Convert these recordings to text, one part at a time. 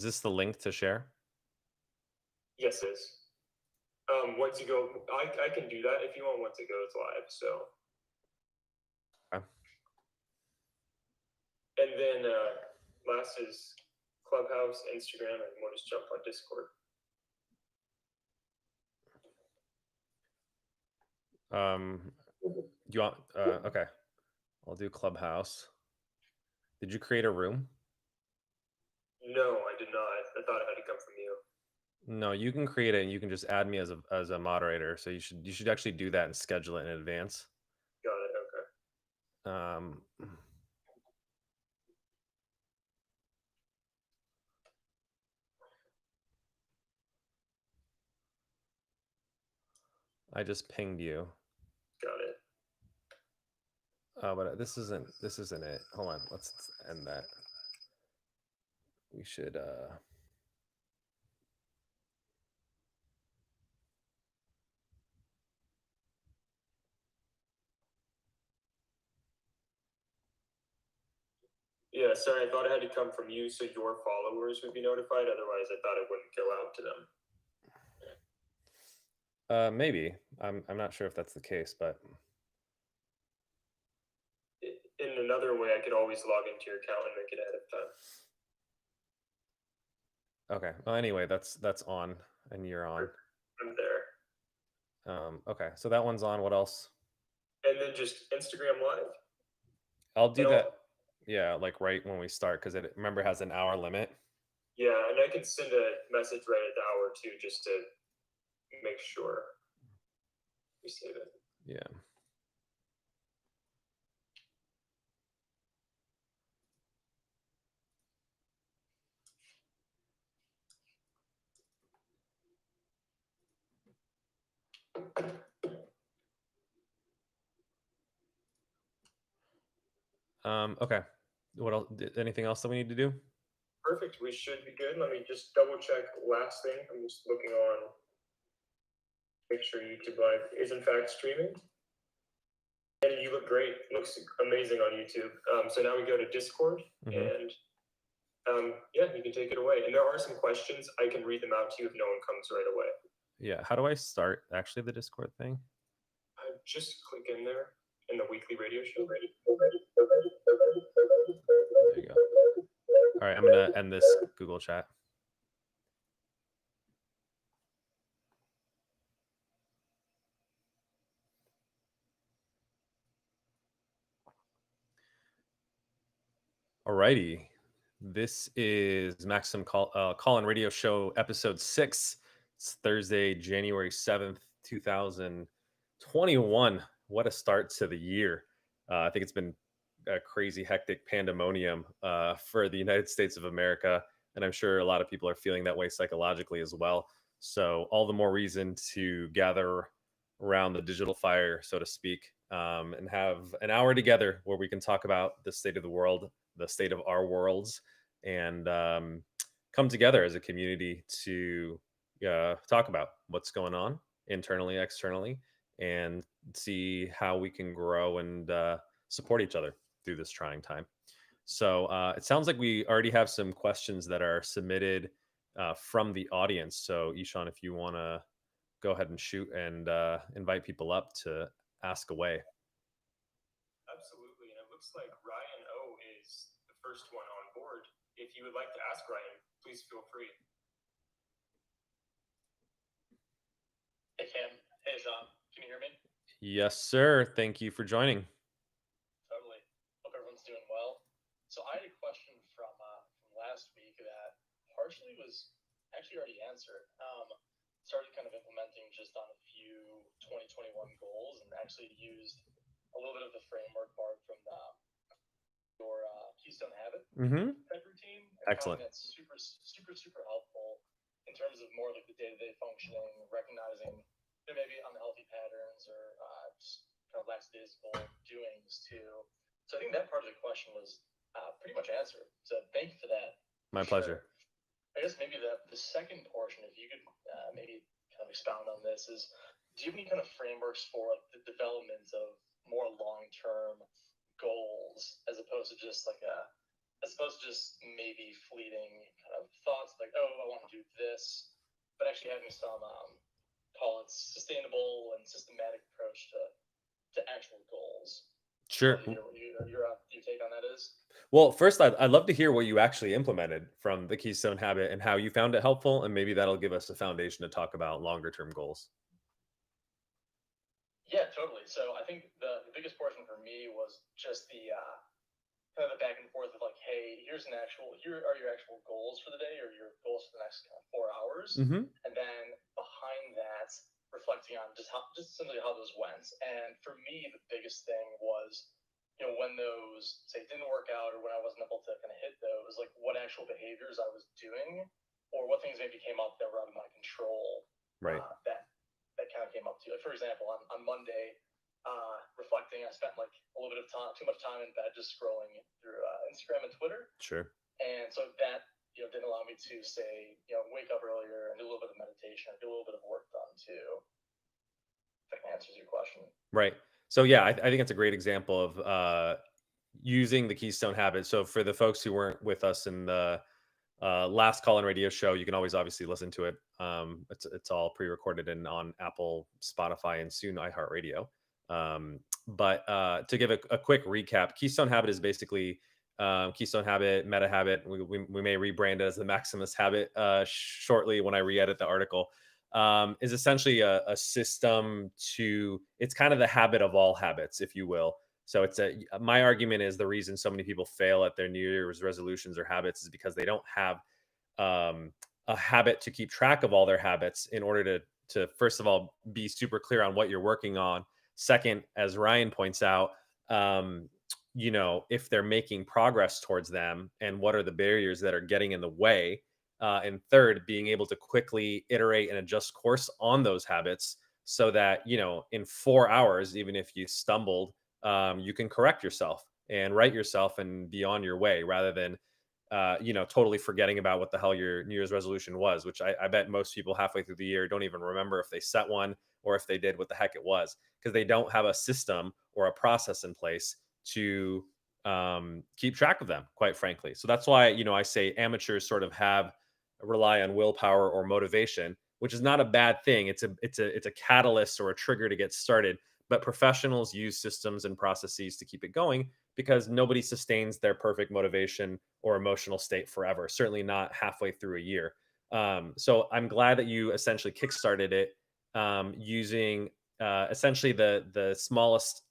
Is this the link to share? Yes, it is. Once you go, I can do that if you want once it goes live. So, Okay. and then last is Clubhouse, Instagram, and we'll just jump on Discord. You want? Okay. I'll do Clubhouse. Did you create a room? No, I did not. I thought it had to come from you. No, you can create it and you can just add me as a moderator. So you should actually do that and schedule it in advance. Got it. Okay. I just pinged you. Got it. But this isn't it. Hold on, let's end that. We should Yeah, sorry, I thought it had to come from you so your followers would be notified. Otherwise, I thought it wouldn't go out to them. Maybe. I'm not sure if that's the case, but In another way, I could always log into your account and make it ahead of okay. time. Well, anyway, that's on and you're on. I'm there. Okay, so that one's on. What else? And then just Instagram Live. I'll do that. Yeah, like right when we start, because it remember has an hour limit. Yeah, and I can send a message right at the hour too, just to make sure we save it. Yeah. Okay. What else? Anything else that we need to do? Perfect. We should be good. Let me just double check last thing. I'm just looking on. Make sure YouTube Live is in fact streaming. And you look great. Looks amazing on YouTube. So now we go to Discord, and yeah, you can take it away. And there are some questions. I can read them out to you if no one comes right away. Yeah. How do I start actually the Discord thing? Just click in there in the weekly radio show. There you go. All right, I'm gonna end this Google chat. Alrighty, this is Maxim Call-In Radio Show episode 6. It's Thursday, January 7th, 2021. What a start to the year. I think it's been a crazy, hectic pandemonium for the United States of America, and I'm sure a lot of people are feeling that way psychologically as well. So all the more reason to gather around the digital fire, so to speak, and have an hour together where we can talk about the state of the world, the state of our worlds, and come together as a community to talk about what's going on internally, externally, and see how we can grow and support each other through this trying time. So it sounds like we already have some questions that are submitted from the audience. So Ishan, if you want to go ahead and shoot and invite people up to ask away. Absolutely. And it looks like Ryan O is the first one on board. If you would like to ask Ryan, please feel free. Hey, Cam. Hey, Sean. Can you hear me? Yes, sir. Thank you for joining. Totally. Hope everyone's doing well. So I had a question from last week that partially was actually already answered. Started kind of implementing just on a few 2021 goals and actually used a little bit of the framework borrowed from your Keystone Habit type routine. Excellent. That's super helpful in terms of more like the day-to-day functioning, recognizing maybe unhealthy patterns or just kind of lackadaisical doings too. So I think that part of the question was pretty much answered. So thank you for that. My pleasure. I guess maybe the second portion, if you could maybe kind of expound on this, is do you have any kind of frameworks for the development of more long-term goals as opposed to just like a as opposed to just maybe fleeting kind of thoughts like, oh, I want to do this, but actually having some call it sustainable and systematic approach to actual goals. I'd love Sure. to hear what your take on that is. Well, first, I'd love to hear what you actually implemented from the Keystone Habit and how you found it helpful, and maybe that'll give us a foundation to talk about longer term goals. Yeah, totally. So I think the biggest portion for me was just the kind of the back and forth of like, hey, here are your actual goals for the day or your goals for the next kind of 4 hours, Hmm. and then behind that, reflecting on just simply how those went. And for me, the biggest thing was, when those say didn't work out or when I wasn't able to kind of hit those, like what actual behaviors I was doing or what things maybe came up that were out of my control, Right. that kind of came up to. Like for example, on Monday, reflecting, I spent like a little bit of time, too much time in bed, just scrolling through Instagram and Twitter, Sure. and so that didn't allow me to say wake up earlier and do a little bit of meditation or do a little bit of work done too. If that answers your question. Right. So yeah, I think it's a great example of using the Keystone Habit. So for the folks who weren't with us in the last call and radio show, you can always obviously listen to it. It's all pre-recorded and on Apple, Spotify, and soon iHeartRadio. But to give a quick recap, Keystone Habit is basically Keystone Habit, Meta Habit. We may rebrand it as the Maximus Habit shortly when I re-edit the article. Is essentially a system to. It's kind of the habit of all habits, if you will. So my argument is the reason so many people fail at their New Year's resolutions or habits is because they don't have a habit to keep track of all their habits in order to first of all be super clear on what you're working on. Second, as Ryan points out, if they're making progress towards them and what are the barriers that are getting in the way. And third, being able to quickly iterate and adjust course on those habits so that, in 4 hours, even if you stumbled, you can correct yourself and right yourself and be on your way rather than totally forgetting about what the hell your New Year's resolution was, which I bet most people halfway through the year don't even remember if they set one or if they did what the heck it was because they don't have a system or a process in place to keep track of them, quite frankly. So that's why, I say amateurs sort of rely on willpower or motivation, which is not a bad thing. It's a catalyst or a trigger to get started. But professionals use systems and processes to keep it going because nobody sustains their perfect motivation or emotional state forever. Certainly not halfway through a year. So I'm glad that you essentially kickstarted it using essentially the smallest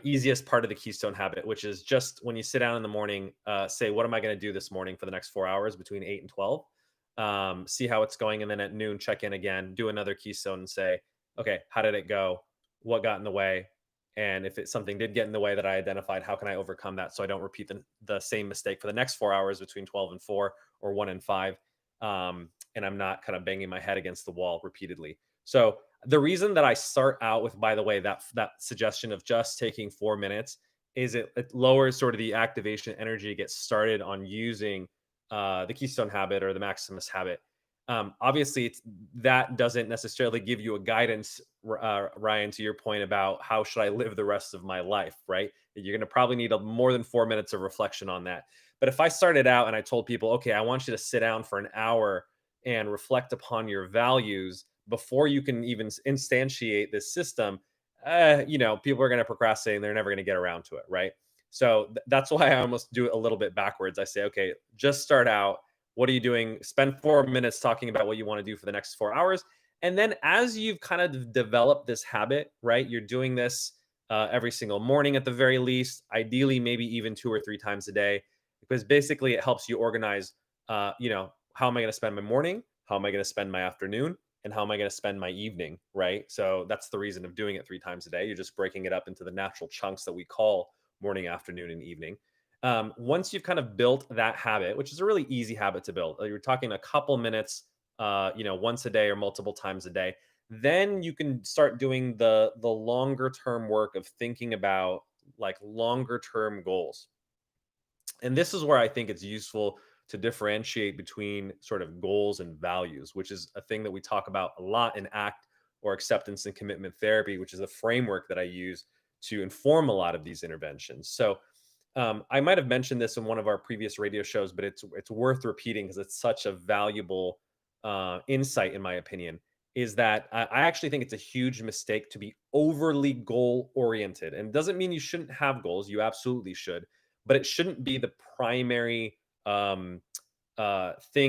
easiest part of the Keystone Habit, which is just when you sit down in the morning, say, what am I going to do this morning for the next 4 hours between 8 and 12? See how it's going. And then at noon, check in again, do another Keystone and say, okay, how did it go? What got in the way? And if something did get in the way that I identified, how can I overcome that so I don't repeat the same mistake for the next 4 hours between 12 and 4 or 1 and 5? And I'm not kind of banging my head against the wall repeatedly. So the reason that I start out with, by the way, that suggestion of just taking 4 minutes is it lowers sort of the activation energy to get started on using the Keystone Habit or the Maximus Habit. Obviously, that doesn't necessarily give you a guidance, Ryan, to your point about how should I live the rest of my life, right? You're going to probably need more than 4 minutes of reflection on that. But if I started out and I told people, okay, I want you to sit down for an hour and reflect upon your values before you can even instantiate this system, people are going to procrastinate and they're never going to get around to it, right? So that's why I almost do it a little bit backwards. I say, okay, just start out. What are you doing? Spend 4 minutes talking about what you want to do for the next 4 hours. And then as you've kind of developed this habit, right, you're doing this every single morning at the very least, ideally, maybe even 2 or 3 times a day, because basically it helps you organize, how am I going to spend my morning? How am I going to spend my afternoon? And how am I going to spend my evening, right? So that's the reason of doing it 3 times a day. You're just breaking it up into the natural chunks that we call morning, afternoon, and evening. Once you've kind of built that habit, which is a really easy habit to build, you're talking a couple minutes, once a day or multiple times a day, then you can start doing the longer term work of thinking about like longer term goals. And this is where I think it's useful to differentiate between sort of goals and values, which is a thing that we talk about a lot in ACT or acceptance and commitment therapy, which is a framework that I use to inform a lot of these interventions. So I might have mentioned this in one of our previous radio shows, but it's worth repeating because it's such a valuable insight, in my opinion. Is that I actually think it's a huge mistake to be overly goal oriented, and it doesn't mean you shouldn't have goals. You absolutely should, but it shouldn't be the primary thing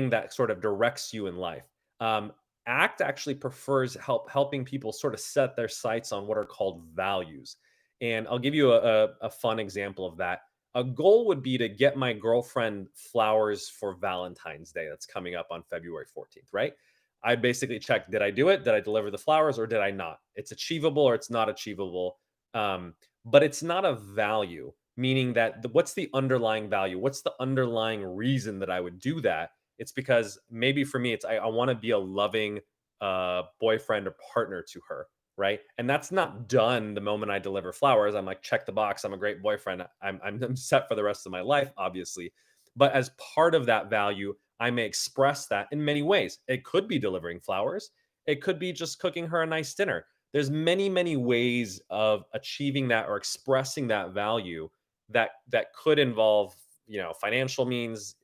that sort of directs you in life. Um, ACT actually prefers helping people sort of set their sights on what are called values. And I'll give you a fun example of that. A goal would be to get my girlfriend flowers for Valentine's Day. That's coming up on February 14th, right? I basically check, did I do it? Did I deliver the flowers or did I not? It's achievable or it's not achievable. But it's not a value, meaning that what's the underlying value? What's the underlying reason that I would do that? It's because maybe for me, it's I want to be a loving boyfriend or partner to her, right? And that's not done the moment I deliver flowers. I'm like, check the box. I'm a great boyfriend. I'm set for the rest of my life, obviously. But as part of that value, I may express that in many ways. It could be delivering flowers. It could be just cooking her a nice dinner. There's many ways of achieving that or expressing that value that could involve, financial means,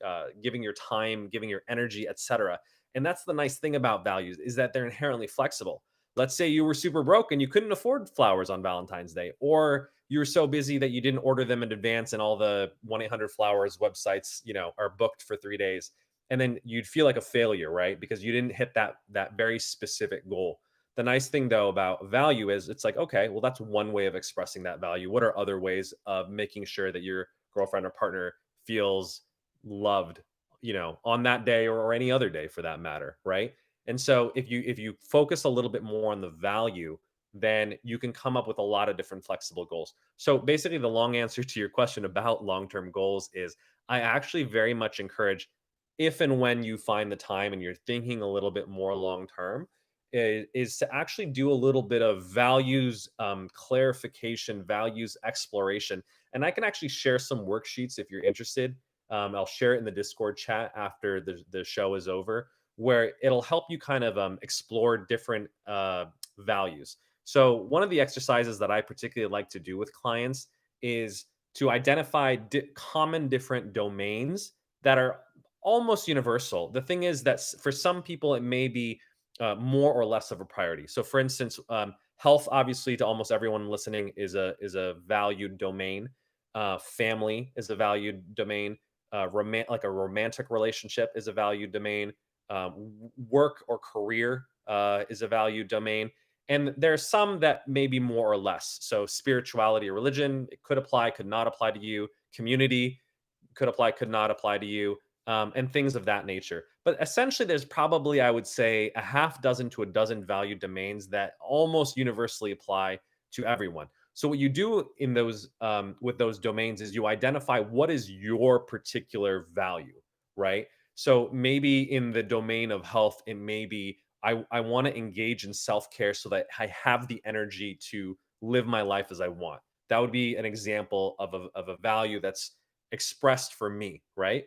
giving your time, giving your energy, etc. And that's the nice thing about values is that they're inherently flexible. Let's say you were super broke and you couldn't afford flowers on Valentine's Day, or you were so busy that you didn't order them in advance and all the 1-800-Flowers websites, are booked for 3 days. And then you'd feel like a failure, right? Because you didn't hit that very specific goal. The nice thing though about value is it's like, okay, well, that's one way of expressing that value. What are other ways of making sure that your girlfriend or partner feels loved, on that day or any other day for that matter, right? And so if you focus a little bit more on the value, then you can come up with a lot of different flexible goals. So basically the long answer to your question about long-term goals is I actually very much encourage, if and when you find the time and you're thinking a little bit more long term, is to actually do a little bit of values clarification, values exploration. And I can actually share some worksheets if you're interested. I'll share it in the Discord chat after the show is over, where it'll help you kind of explore different values. So, one of the exercises that I particularly like to do with clients is to identify common different domains that are almost universal. The thing is that for some people, it may be more or less of a priority. So, for instance, health, obviously, to almost everyone listening, is a valued domain. Family is a valued domain. Like a romantic relationship is a valued domain. Work or career is a valued domain. And there's some that may be more or less. So, spirituality or religion, it could apply, could not apply to you. Community could apply, could not apply to you, and things of that nature. But essentially, there's probably, I would say, a half dozen to a dozen value domains that almost universally apply to everyone. So what you do in those with those domains is you identify what is your particular value, right? So maybe in the domain of health, it may be I want to engage in self care so that I have the energy to live my life as I want. That would be an example of a value that's expressed for me, right?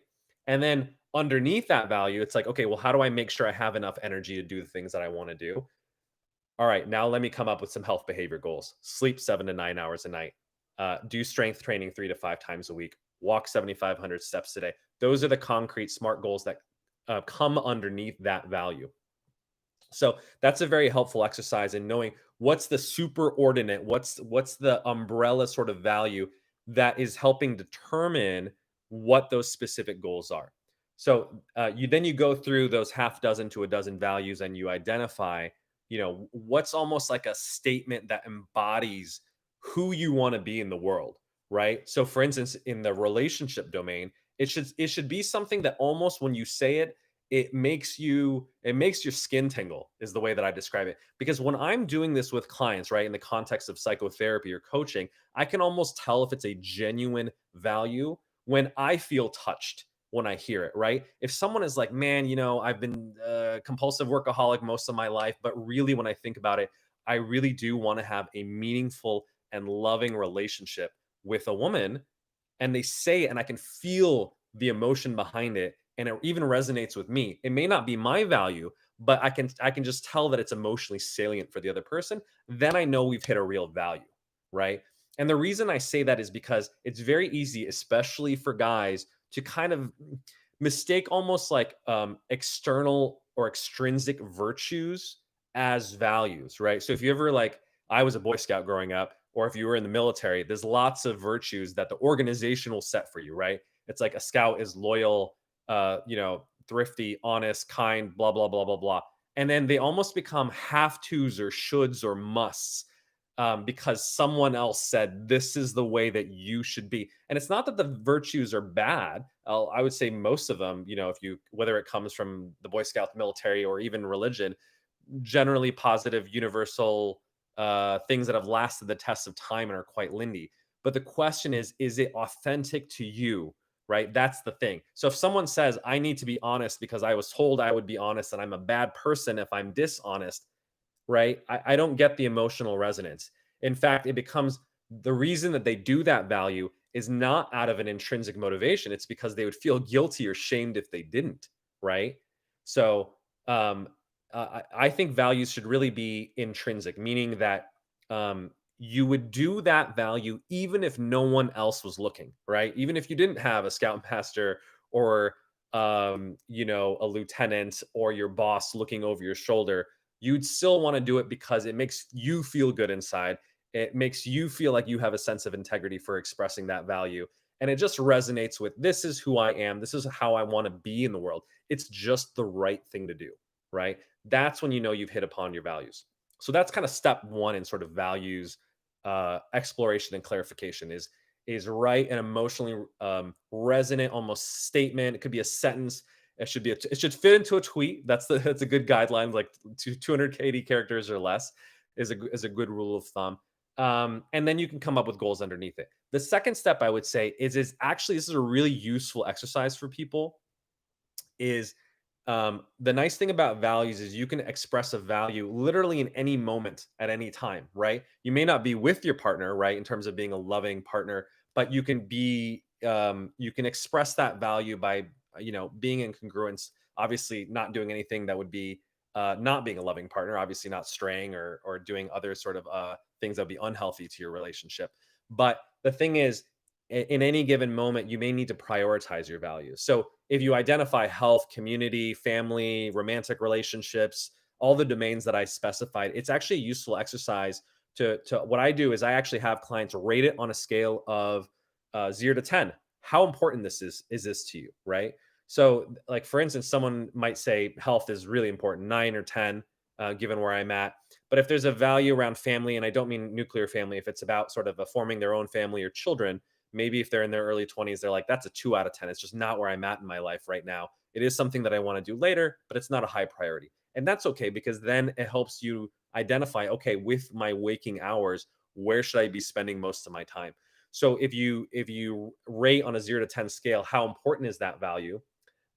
And then underneath that value, it's like, okay, well, how do I make sure I have enough energy to do the things that I want to do? All right, now let me come up with some health behavior goals. Sleep 7 to 9 hours a night. Do strength training 3 to 5 times a week. Walk 7,500 steps a day. Those are the concrete smart goals that come underneath that value. So that's a very helpful exercise in knowing what's the superordinate, what's the umbrella sort of value that is helping determine what those specific goals are. So you go through those half dozen to a dozen values and you identify, what's almost like a statement that embodies who you want to be in the world, right? So for instance, in the relationship domain, it should be something that almost when you say it, it makes your skin tingle is the way that I describe it. Because when I'm doing this with clients, right, in the context of psychotherapy or coaching, I can almost tell if it's a genuine value when I feel touched when I hear it, right? If someone is like, man, I've been a compulsive workaholic most of my life, but really when I think about it, I really do want to have a meaningful and loving relationship with a woman, and they say it and I can feel the emotion behind it and it even resonates with me. It may not be my value, but I can just tell that it's emotionally salient for the other person. Then I know we've hit a real value, right? And the reason I say that is because it's very easy, especially for guys, to kind of mistake almost like external or extrinsic virtues as values, right? So if you ever like, I was a Boy Scout growing up, or if you were in the military, there's lots of virtues that the organization will set for you, right? It's like a scout is loyal, thrifty, honest, kind, blah, blah, blah, blah, blah. And then they almost become have tos or shoulds or musts because someone else said this is the way that you should be. And it's not that the virtues are bad. I would say most of them, if you whether it comes from the Boy Scout, military, or even religion, generally positive, universal things that have lasted the test of time and are quite lindy. But the question is it authentic to you? Right? That's the thing. So if someone says, I need to be honest because I was told I would be honest and I'm a bad person if I'm dishonest, right? I don't get the emotional resonance. In fact, it becomes the reason that they do that value is not out of an intrinsic motivation. It's because they would feel guilty or shamed if they didn't, right? So um, I think values should really be intrinsic, meaning that you would do that value even if no one else was looking, right? Even if you didn't have a scoutmaster or a lieutenant or your boss looking over your shoulder, you'd still want to do it because it makes you feel good inside. It makes you feel like you have a sense of integrity for expressing that value. And it just resonates with this is who I am. This is how I want to be in the world. It's just the right thing to do, right? That's when you know you've hit upon your values. So that's kind of step one in sort of values exploration and clarification is write an emotionally resonant almost statement. It could be a sentence. It should fit into a tweet. That's a good guideline. Like 280 characters or less is a good rule of thumb. And then you can come up with goals underneath it. The second step I would say is actually this is a really useful exercise for people. Is the nice thing about values is you can express a value literally in any moment at any time, right? You may not be with your partner, right, in terms of being a loving partner, but you can express that value by being in congruence. Obviously, not doing anything that would be not being a loving partner. Obviously, not straying or doing other sort of things that would be unhealthy to your relationship. But the thing is, in any given moment, you may need to prioritize your values. So if you identify health, community, family, romantic relationships, all the domains that I specified, it's actually a useful exercise to what I do is I actually have clients rate it on a scale of 0 to 10. How important is this to you, right? So, like for instance, someone might say health is really important, 9 or 10, given where I'm at. But if there's a value around family, and I don't mean nuclear family, if it's about sort of forming their own family or children, maybe if they're in their early 20s, they're like, that's a 2 out of 10. It's just not where I'm at in my life right now. It is something that I want to do later, but it's not a high priority. And that's okay because then it helps you identify, okay, with my waking hours, where should I be spending most of my time? So if you rate on a 0 to 10 scale, how important is that value?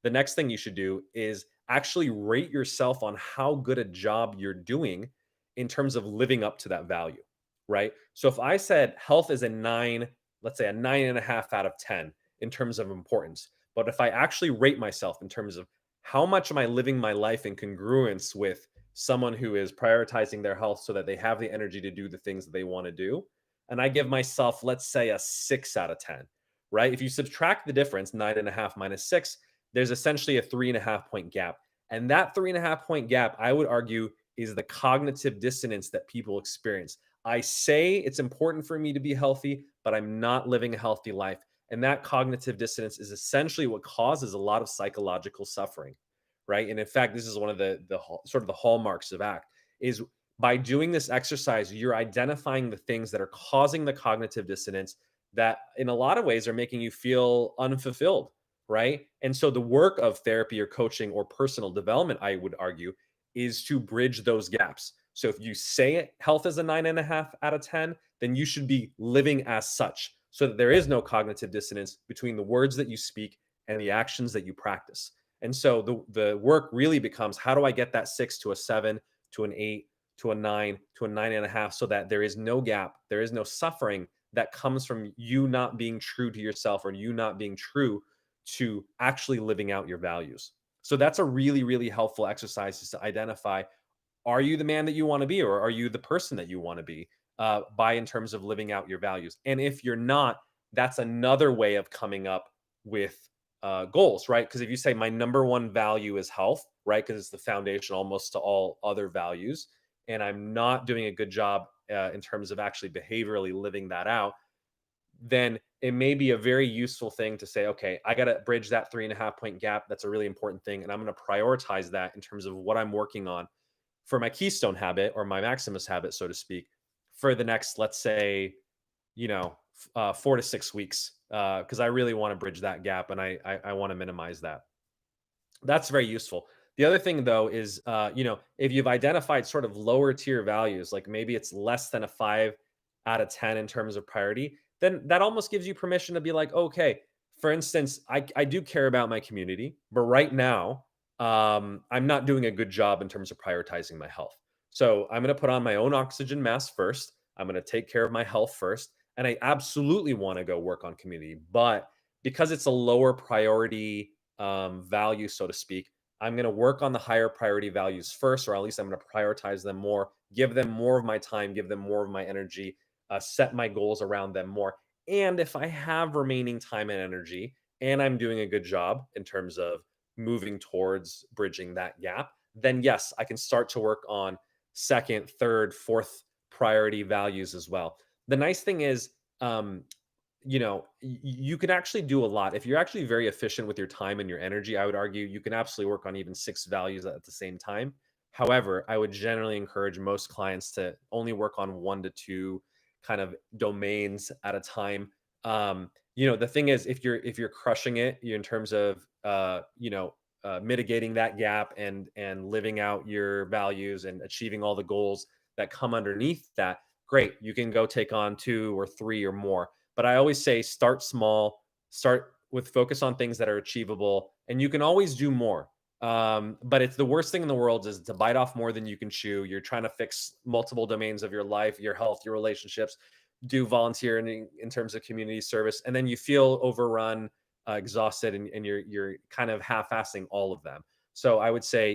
The next thing you should do is actually rate yourself on how good a job you're doing in terms of living up to that value, right? So if I said health is a 9, let's say a 9.5 out of 10 in terms of importance, but if I actually rate myself in terms of how much am I living my life in congruence with someone who is prioritizing their health so that they have the energy to do the things that they want to do, and I give myself, let's say, a 6 out of 10, right? If you subtract the difference, 9.5 minus 6, there's essentially a 3.5 point gap. And that 3.5 point gap, I would argue, is the cognitive dissonance that people experience. I say it's important for me to be healthy, but I'm not living a healthy life. And that cognitive dissonance is essentially what causes a lot of psychological suffering, right? And in fact, this is one of the sort of the hallmarks of ACT is by doing this exercise, you're identifying the things that are causing the cognitive dissonance that in a lot of ways are making you feel unfulfilled, right? And so the work of therapy or coaching or personal development, I would argue, is to bridge those gaps. So if you say health is a 9.5 out of 10, then you should be living as such so that there is no cognitive dissonance between the words that you speak and the actions that you practice. And so the work really becomes how do I get that 6 to a 7 to an 8 to a 9 to a 9.5 so that there is no gap, there is no suffering that comes from you not being true to yourself or you not being true to actually living out your values. So that's a really, really helpful exercise is to identify, are you the man that you want to be or are you the person that you want to be? by in terms of living out your values. And if you're not, that's another way of coming up with goals, right? Because if you say my number one value is health, right? Because it's the foundation almost to all other values, and I'm not doing a good job in terms of actually behaviorally living that out, then it may be a very useful thing to say, okay, I got to bridge that 3.5 point gap. That's a really important thing. And I'm going to prioritize that in terms of what I'm working on for my keystone habit or my Maximus habit, so to speak, for the next, let's say, 4 to 6 weeks, because I really want to bridge that gap and I want to minimize that. That's very useful. The other thing though is, if you've identified sort of lower tier values, like maybe it's less than a 5 out of 10 in terms of priority, then that almost gives you permission to be like, okay, for instance, I do care about my community, but right now, I'm not doing a good job in terms of prioritizing my health. So I'm going to put on my own oxygen mask first. I'm going to take care of my health first. And I absolutely want to go work on community. But because it's a lower priority value, so to speak, I'm going to work on the higher priority values first, or at least I'm going to prioritize them more, give them more of my time, give them more of my energy, set my goals around them more. And if I have remaining time and energy, and I'm doing a good job in terms of moving towards bridging that gap, then yes, I can start to work on second, third, fourth priority values as well. The nice thing is, you can actually do a lot. If you're actually very efficient with your time and your energy, I would argue you can absolutely work on even 6 values at the same time. However, I would generally encourage most clients to only work on 1 to 2 kind of domains at a time. The thing is, if you're crushing it in terms of mitigating that gap and living out your values and achieving all the goals that come underneath that, great. You can go take on 2 or 3 or more, but I always say start small, start with focus on things that are achievable, and you can always do more. But it's the worst thing in the world is to bite off more than you can chew. You're trying to fix multiple domains of your life, your health, your relationships, do volunteering in terms of community service, and then you feel overrun, exhausted, and you're kind of half-assing all of them. So I would say,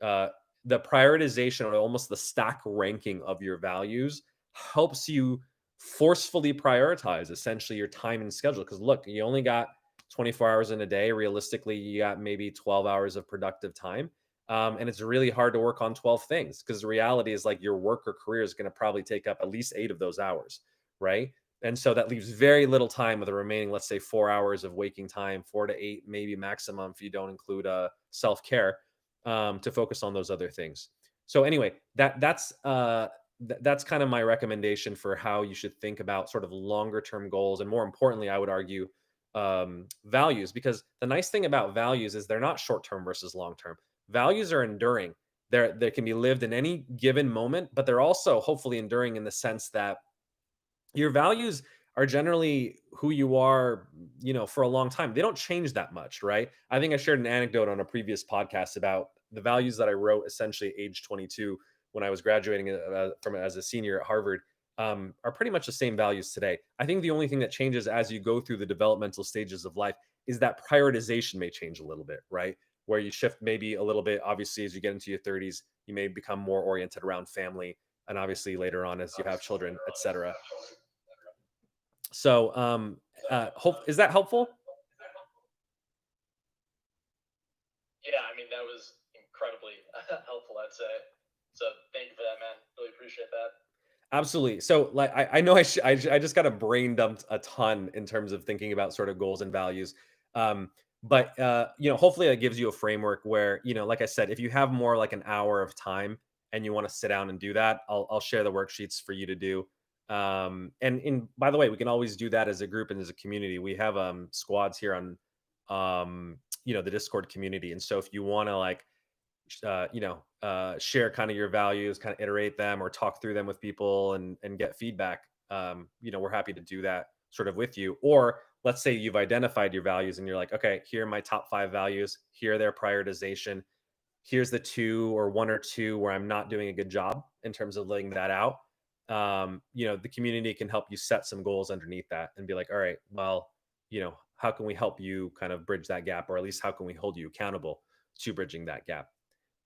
uh, the prioritization or almost the stack ranking of your values helps you forcefully prioritize essentially your time and schedule. Because look, you only got 24 hours in a day. Realistically, you got maybe 12 hours of productive time. And it's really hard to work on 12 things because the reality is like your work or career is going to probably take up at least 8 of those hours, right? And so that leaves very little time with the remaining, let's say, 4 hours of waking time, 4 to 8, maybe maximum if you don't include self care, to focus on those other things. So anyway, that's kind of my recommendation for how you should think about sort of longer term goals, and more importantly, I would argue, values. Because the nice thing about values is they're not short term versus long term. Values are enduring. They can be lived in any given moment, but they're also hopefully enduring in the sense that your values are generally who you are, for a long time. They don't change that much, right? I think I shared an anecdote on a previous podcast about the values that I wrote essentially age 22 when I was graduating from as a senior at Harvard, are pretty much the same values today. I think the only thing that changes as you go through the developmental stages of life is that prioritization may change a little bit, right? Where you shift maybe a little bit. Obviously, as you get into your 30s, you may become more oriented around family, and obviously later on as you have children, etc. So, hope is that helpful? Yeah, I mean that was incredibly helpful, I'd say. So thank you for that, man. Really appreciate that. Absolutely. So, like, I know I just got a brain dumped a ton in terms of thinking about sort of goals and values. But hopefully that gives you a framework where, like I said, if you have more like an hour of time and you want to sit down and do that, I'll share the worksheets for you to do. And by the way, we can always do that as a group and as a community. We have squads here on the Discord community. And so if you want to like share kind of your values, kind of iterate them or talk through them with people and get feedback, we're happy to do that sort of with you. Or let's say you've identified your values and you're like, okay, here are my top 5 values, here are their prioritization, here's the 2 or 1 or 2 where I'm not doing a good job in terms of laying that out. The community can help you set some goals underneath that and be like, all right, well, how can we help you kind of bridge that gap, or at least how can we hold you accountable to bridging that gap?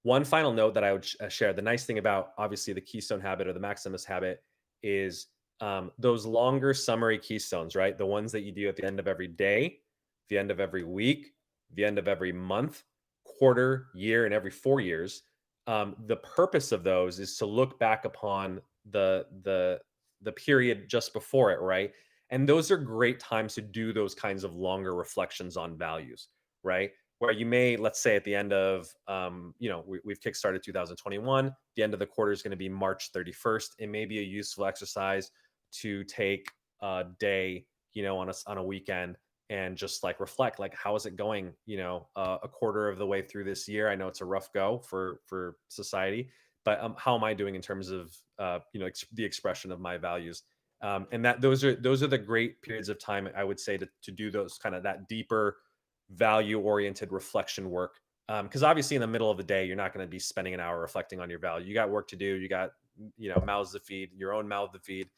One final note that I would share: the nice thing about obviously the Keystone habit or the Maximus habit is those longer summary keystones, right? The ones that you do at the end of every day, the end of every week, the end of every month, quarter, year, and every 4 years. The purpose of those is to look back upon the period just before it, right? And those are great times to do those kinds of longer reflections on values, right? Where you may, let's say at the end of, we've kickstarted 2021, the end of the quarter is going to be March 31st. It may be a useful exercise to take a day, on a weekend and just like reflect, like, how is it going, a quarter of the way through this year. I know it's a rough go for society, but how am I doing in terms of, the expression of my values? And that those are the great periods of time, I would say, to do those kind of that deeper value oriented reflection work. Because obviously in the middle of the day, you're not going to be spending an hour reflecting on your value. You got work to do. You got, mouths to feed, your own mouth to feed.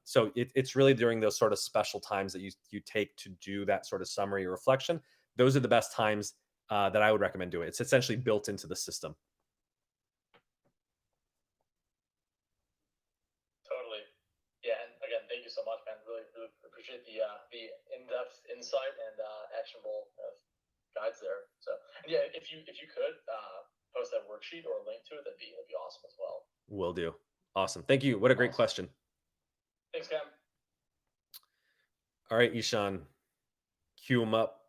So it's really during those sort of special times that you take to do that sort of summary or reflection. Those are the best times that I would recommend doing. It's essentially built into the system. Totally. Yeah, and again, thank you so much, man. Really, really appreciate the in-depth insight and actionable guides there. So, and yeah, if you could post that worksheet or a link to it, that'd be awesome as well. Will do. Awesome. Thank you. What a great Awesome. question. Thanks, Cam. All right, Ishan, cue them up.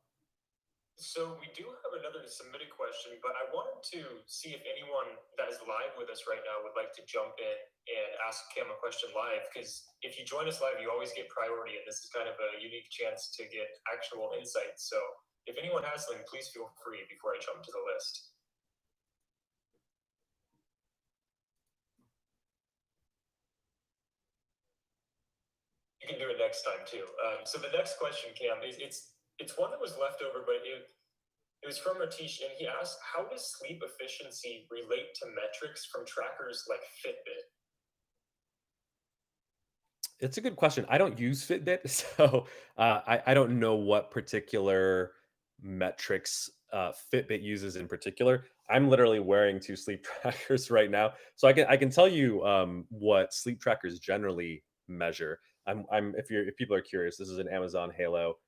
So we do have another submitted question, but I wanted to see if anyone that is live with us right now would like to jump in and ask Cam a question live. Because if you join us live, you always get priority, and this is kind of a unique chance to get actual insights. So if anyone has something, please feel free before I jump to the list. You can do it next time too. So the next question, Cam, is it's one that was left over, but it was from Ratish, and he asked, "How does sleep efficiency relate to metrics from trackers like Fitbit?" It's a good question. I don't use Fitbit, so I don't know what particular metrics Fitbit uses in particular. I'm literally wearing two sleep trackers right now, so I can tell you what sleep trackers generally measure. I'm if people are curious, this is an Amazon Halo.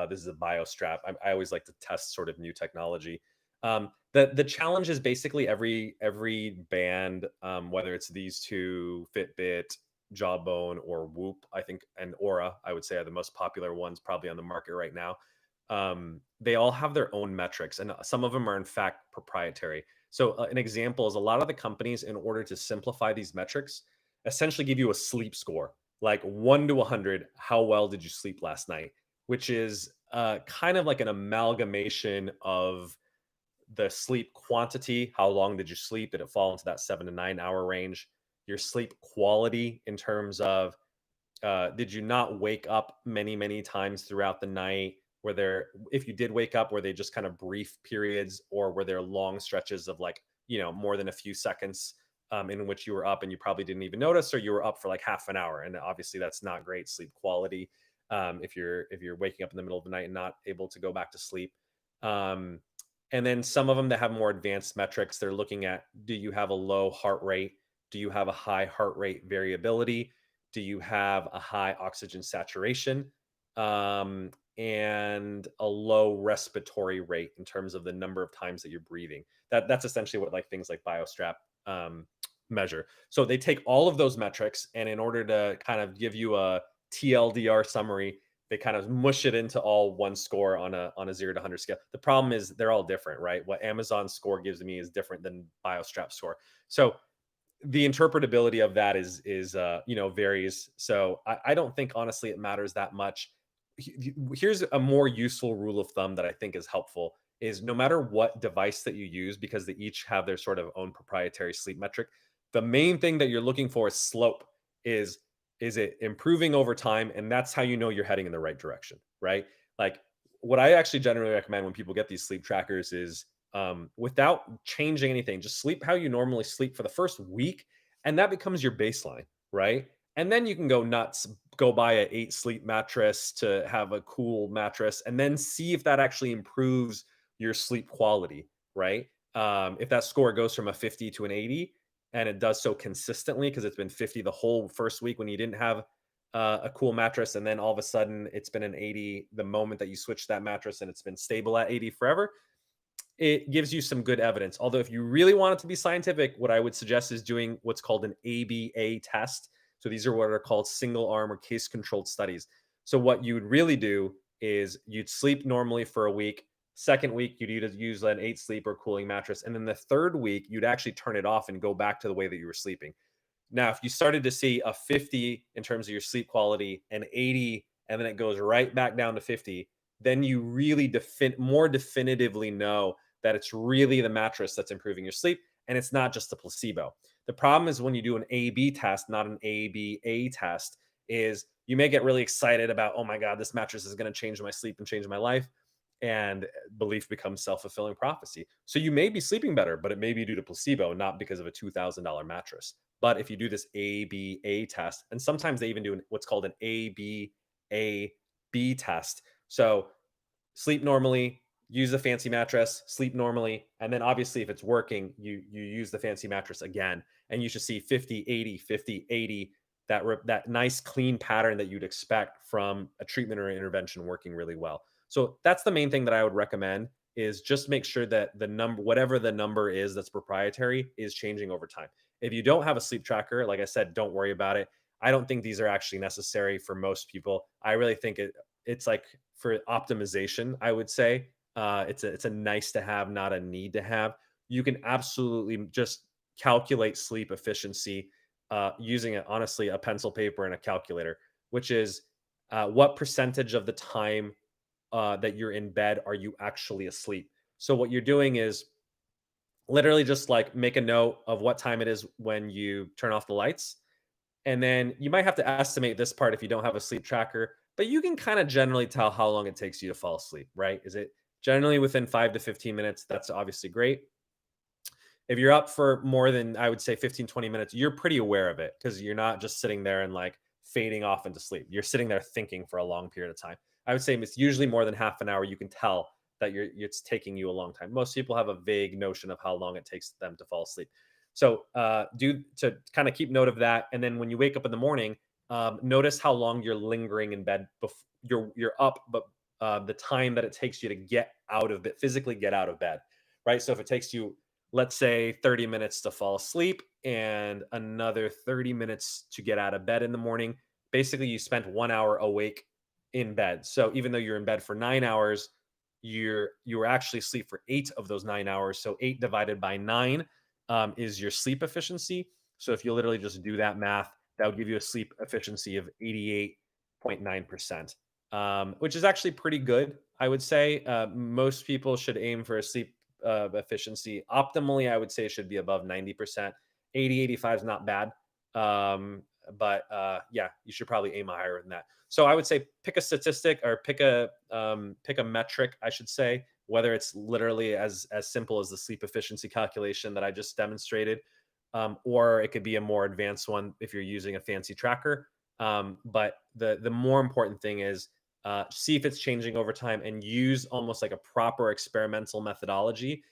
This is a BioStrap. I always like to test sort of new technology. The challenge is basically every band, whether it's these two, Fitbit, Jawbone, or Whoop, I think, and Aura, I would say, are the most popular ones probably on the market right now. They all have their own metrics, and some of them are in fact proprietary. So, an example is a lot of the companies, in order to simplify these metrics, essentially give you a sleep score, like 1 to 100. How well did you sleep last night? Which is kind of like an amalgamation of the sleep quantity. How long did you sleep? Did it fall into that 7 to 9 hour range? Your sleep quality, in terms of, did you not wake up many times throughout the night? Were there, if you did wake up, were they just kind of brief periods, or were there long stretches of, like, more than a few seconds, in which you were up and you probably didn't even notice, or you were up for like half an hour? And obviously, that's not great sleep quality, if you're waking up in the middle of the night and not able to go back to sleep. Um, and then some of them that have more advanced metrics, they're looking at, do you have a low heart rate? Do you have a high heart rate variability? Do you have a high oxygen saturation? And a low respiratory rate in terms of the number of times that you're breathing. That's essentially what, like, things like BioStrap measure. So they take all of those metrics, and in order to kind of give you a TLDR summary, they kind of mush it into all one score on a 0 to 100 scale. The problem is they're all different, right? What Amazon score gives me is different than BioStrap score. So the interpretability of that is varies. So I don't think, honestly, it matters that much. Here's a more useful rule of thumb that I think is helpful: is no matter what device that you use, because they each have their sort of own proprietary sleep metric, the main thing that you're looking for is slope. Is it improving over time? And that's how you know you're heading in the right direction, right? Like, what I actually generally recommend when people get these sleep trackers is, without changing anything, just sleep how you normally sleep for the first week, and that becomes your baseline, right? And then you can go nuts, go buy a 8 sleep mattress to have a cool mattress, and then see if that actually improves your sleep quality, right? If that score goes from a 50 to an 80, and it does so consistently because it's been 50 the whole first week when you didn't have a cool mattress, and then all of a sudden it's been an 80 the moment that you switch that mattress, and it's been stable at 80 forever, it gives you some good evidence. Although, if you really want it to be scientific, what I would suggest is doing what's called an ABA test. So these are what are called single arm or case controlled studies. So what you would really do is you'd sleep normally for a week. Second week, you'd either use an 8 sleep or cooling mattress. And then the third week, you'd actually turn it off and go back to the way that you were sleeping. Now, if you started to see a 50 in terms of your sleep quality, an 80, and then it goes right back down to 50, then you really more definitively know that it's really the mattress that's improving your sleep and it's not just a placebo. The problem is when you do an A/B test, not an ABA test, is you may get really excited about, oh my God, this mattress is going to change my sleep and change my life. And belief becomes self fulfilling prophecy. So you may be sleeping better, but it may be due to placebo, not because of a $2,000 mattress. But if you do this ABA test, and sometimes they even do what's called an ABAB test. So sleep normally, use a fancy mattress, sleep normally, and then obviously if it's working, you use the fancy mattress again, and you should see 50, 80, 50, 80, that nice clean pattern that you'd expect from a treatment or intervention working really well. So that's the main thing that I would recommend is just make sure that the number, whatever the number is that's proprietary, is changing over time. If you don't have a sleep tracker, like I said, don't worry about it. I don't think these are actually necessary for most people. I really think it's like for optimization, I would say. It's a nice to have, not a need to have. You can absolutely just calculate sleep efficiency using honestly a pencil, paper, and a calculator, which is what percentage of the time that you're in bed are you actually asleep. So what you're doing is literally just like make a note of what time it is when you turn off the lights, and then you might have to estimate this part if you don't have a sleep tracker, but you can kind of generally tell how long it takes you to fall asleep, right? Is it generally within 5 to 15 minutes? That's obviously great. If you're up for more than, I would say, 15, 20 minutes, you're pretty aware of it because you're not just sitting there and like fading off into sleep. You're sitting there thinking for a long period of time. I would say it's usually more than half an hour. You can tell that it's taking you a long time. Most people have a vague notion of how long it takes them to fall asleep. So do to kind of keep note of that. And then when you wake up in the morning, notice how long you're lingering in bed. You're up, but the time that it takes you to get out of bed, physically get out of bed, right? So if it takes you, let's say, 30 minutes to fall asleep and another 30 minutes to get out of bed in the morning, basically you spent 1 hour awake in bed. So even though you're in bed for 9 hours, you were actually asleep for 8 of those 9 hours. So 8 divided by 9 is your sleep efficiency. So if you literally just do that math, that would give you a sleep efficiency of 88.9%, which is actually pretty good, I would say. Most people should aim for a sleep efficiency. Optimally, I would say it should be above 90%. 80, 85 is not bad. But yeah, you should probably aim higher than that. So I would say pick a statistic or pick a metric, I should say, whether it's literally as simple as the sleep efficiency calculation that I just demonstrated, or it could be a more advanced one if you're using a fancy tracker. But the more important thing is see if it's changing over time and use almost like a proper experimental methodology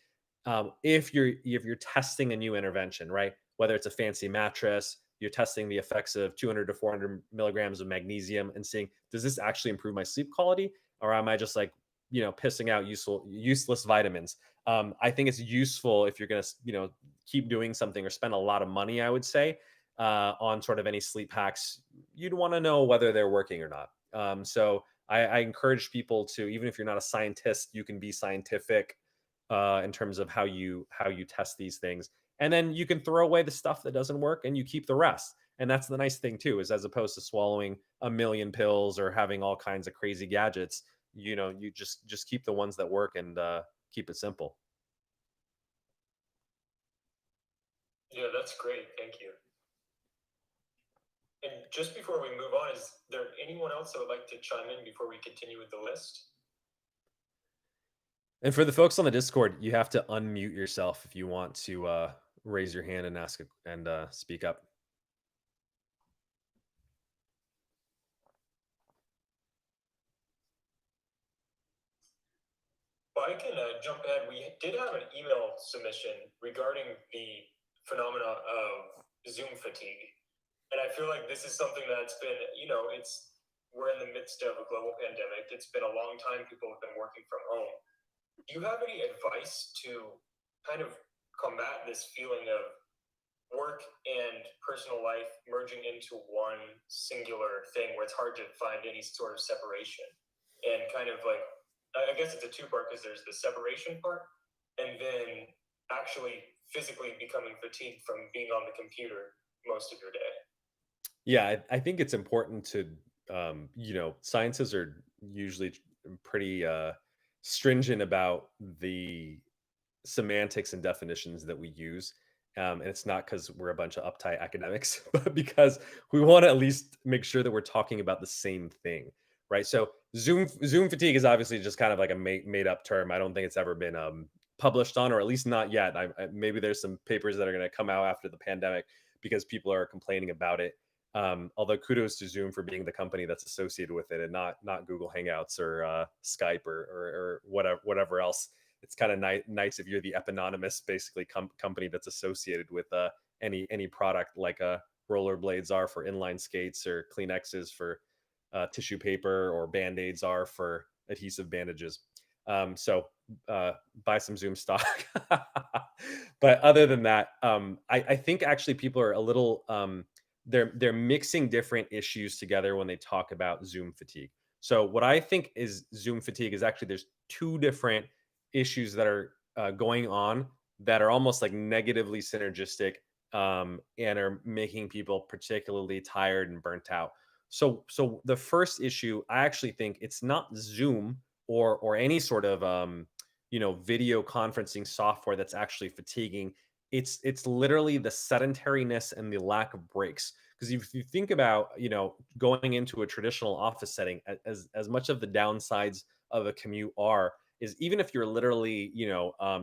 if you're testing a new intervention, right? Whether it's a fancy mattress, you're testing the effects of 200 to 400 milligrams of magnesium and seeing, does this actually improve my sleep quality, or am I just like, pissing out useless vitamins? I think it's useful if you're going to, keep doing something or spend a lot of money, I would say, on sort of any sleep hacks. You'd want to know whether they're working or not. So I encourage people to, even if you're not a scientist, you can be scientific in terms of how you test these things, and then you can throw away the stuff that doesn't work and you keep the rest. And that's the nice thing too, is as opposed to swallowing a million pills or having all kinds of crazy gadgets, you just keep the ones that work and keep it simple. Yeah, that's great. Thank you. And just before we move on, is there anyone else that would like to chime in before we continue with the list? And for the folks on the Discord, you have to unmute yourself if you want to raise your hand and speak up. Well, I can jump ahead. We did have an email submission regarding the phenomena of Zoom fatigue. And I feel like this is something that's been, we're in the midst of a global pandemic. It's been a long time people have been working from home. Do you have any advice to kind of combat this feeling of work and personal life merging into one singular thing where it's hard to find any sort of separation? And kind of like, I guess it's a two part because there's the separation part and then actually physically becoming fatigued from being on the computer most of your day. Yeah, I think it's important to, sciences are usually pretty stringent about the semantics and definitions that we use. And it's not because we're a bunch of uptight academics, but because we want to at least make sure that we're talking about the same thing, right? So Zoom fatigue is obviously just kind of like a made up term. I don't think it's ever been published on, or at least not yet. Maybe there's some papers that are going to come out after the pandemic because people are complaining about it. Although kudos to Zoom for being the company that's associated with it, and not Google Hangouts or Skype or whatever else. It's kind of nice if you're the eponymous basically company that's associated with any product, like rollerblades are for inline skates, or Kleenexes for tissue paper, or Band-Aids are for adhesive bandages. So buy some Zoom stock. But other than that, I think actually people are a little they're mixing different issues together when they talk about Zoom fatigue. So what I think is Zoom fatigue is actually there's two different issues that are going on that are almost like negatively synergistic, and are making people particularly tired and burnt out. So the first issue, I actually think it's not Zoom or any sort of video conferencing software that's actually fatiguing. It's literally the sedentariness and the lack of breaks. Because if you think about going into a traditional office setting, as much of the downsides of a commute are, is even if you're literally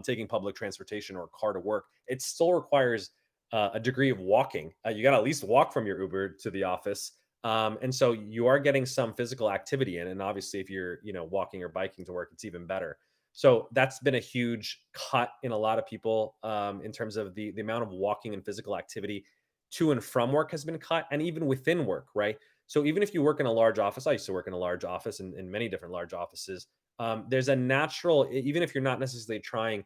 taking public transportation or a car to work, it still requires a degree of walking. You got to at least walk from your Uber to the office. And so you are getting some physical activity in, and obviously if you're walking or biking to work, it's even better. So that's been a huge cut in a lot of people, in terms of the amount of walking and physical activity to and from work has been cut, and even within work, right? So even if you work in a large office, I used to work in a large office, and in many different large offices, there's a natural, even if you're not necessarily trying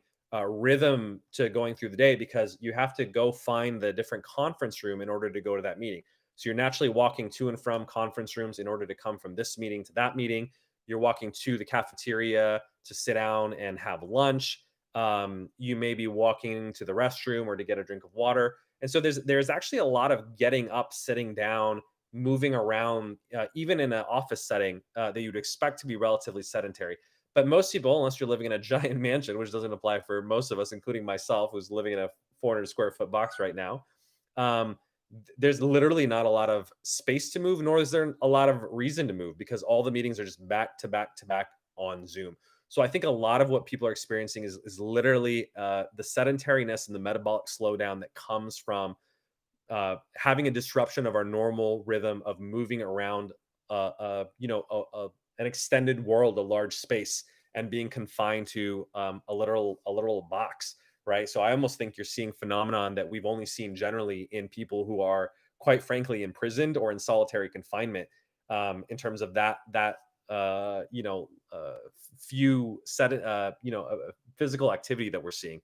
rhythm to going through the day, because you have to go find the different conference room in order to go to that meeting. So you're naturally walking to and from conference rooms in order to come from this meeting to that meeting. You're walking to the cafeteria to sit down and have lunch. You may be walking to the restroom or to get a drink of water. And so there's actually a lot of getting up, sitting down, moving around, even in an office setting, that you'd expect to be relatively sedentary. But most people, unless you're living in a giant mansion, which doesn't apply for most of us, including myself, who's living in a 400 square foot box right now, um, there's literally not a lot of space to move, nor is there a lot of reason to move, because all the meetings are just back to back to back on Zoom. So I think a lot of what people are experiencing is literally the sedentariness and the metabolic slowdown that comes from having a disruption of our normal rhythm of moving around, an extended world, a large space, and being confined to a literal box, right? So I almost think you're seeing phenomenon that we've only seen generally in people who are, quite frankly, imprisoned or in solitary confinement, in terms of that few physical activity that we're seeing.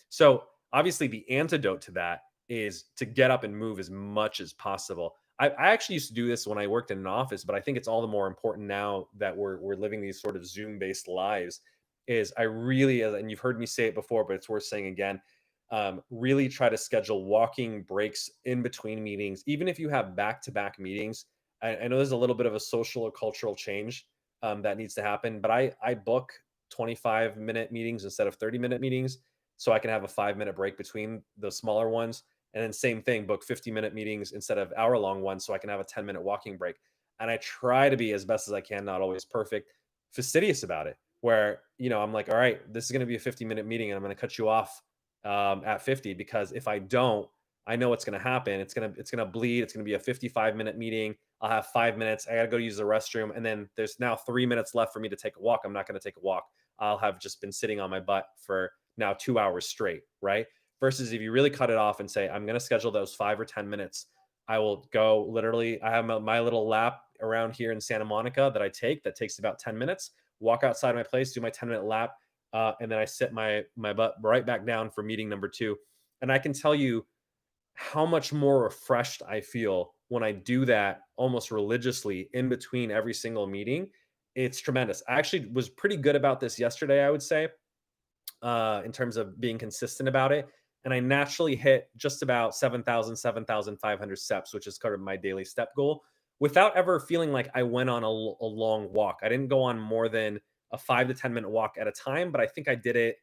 So obviously the antidote to that is to get up and move as much as possible. I actually used to do this when I worked in an office, but I think it's all the more important now that we're living these sort of Zoom based lives. Is I really, and you've heard me say it before, but it's worth saying again. Really try to schedule walking breaks in between meetings, even if you have back to back meetings. I know there's a little bit of a social or cultural change that needs to happen, but I book 25-minute meetings instead of 30-minute meetings, so I can have a 5-minute break between the smaller ones. And then same thing, book 50-minute meetings instead of hour-long ones, so I can have a 10-minute walking break. And I try to be, as best as I can, not always perfect, fastidious about it. Where I'm like, all right, this is going to be a 50-minute meeting, and I'm going to cut you off at 50, because if I don't, I know what's going to happen. It's gonna bleed. It's gonna be a 55-minute meeting. I'll have 5 minutes. I gotta go use the restroom, and then there's now 3 minutes left for me to take a walk. I'm not going to take a walk. I'll have just been sitting on my butt for now 2 hours straight, right? versus if you really cut it off and say, I'm going to schedule those 5 or 10 minutes. I will go literally, I have my little lap around here in Santa Monica that I take that takes about 10 minutes, walk outside my place, do my 10-minute lap, and then I sit my butt right back down for meeting number two. And I can tell you how much more refreshed I feel when I do that almost religiously in between every single meeting. It's tremendous. I actually was pretty good about this yesterday, I would say, in terms of being consistent about it. And I naturally hit just about 7,500 steps, which is kind of my daily step goal, without ever feeling like I went on a long walk. I didn't go on more than a 5 to 10 minute walk at a time, but I think I did it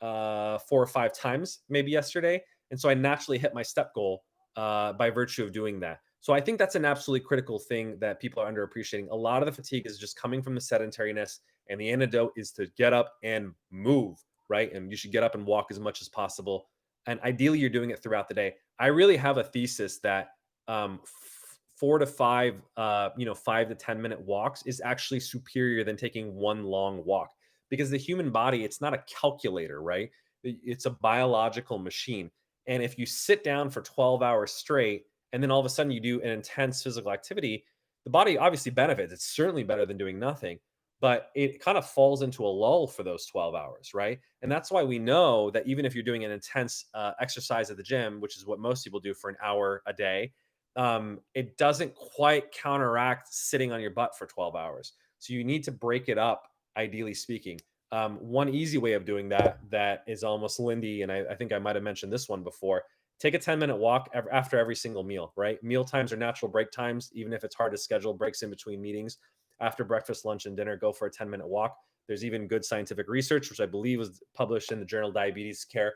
4 or 5 times maybe yesterday. And so I naturally hit my step goal by virtue of doing that. So I think that's an absolutely critical thing that people are underappreciating. A lot of the fatigue is just coming from the sedentariness, and the antidote is to get up and move, right? And you should get up and walk as much as possible. And ideally, you're doing it throughout the day. I really have a thesis that 4 to 5, 5 to 10 minute walks is actually superior than taking one long walk, because the human body, it's not a calculator, right? It's a biological machine. And if you sit down for 12 hours straight and then all of a sudden you do an intense physical activity, the body obviously benefits. It's certainly better than doing nothing, but it kind of falls into a lull for those 12 hours, right? And that's why we know that even if you're doing an intense exercise at the gym, which is what most people do for an hour a day, it doesn't quite counteract sitting on your butt for 12 hours. So you need to break it up, ideally speaking. One easy way of doing that is almost Lindy, and I think I might have mentioned this one before. Take a 10-minute walk after every single meal, right? Meal times are natural break times, even if it's hard to schedule breaks in between meetings. After breakfast, lunch, and dinner, go for a 10-minute walk. There's even good scientific research, which I believe was published in the journal Diabetes Care,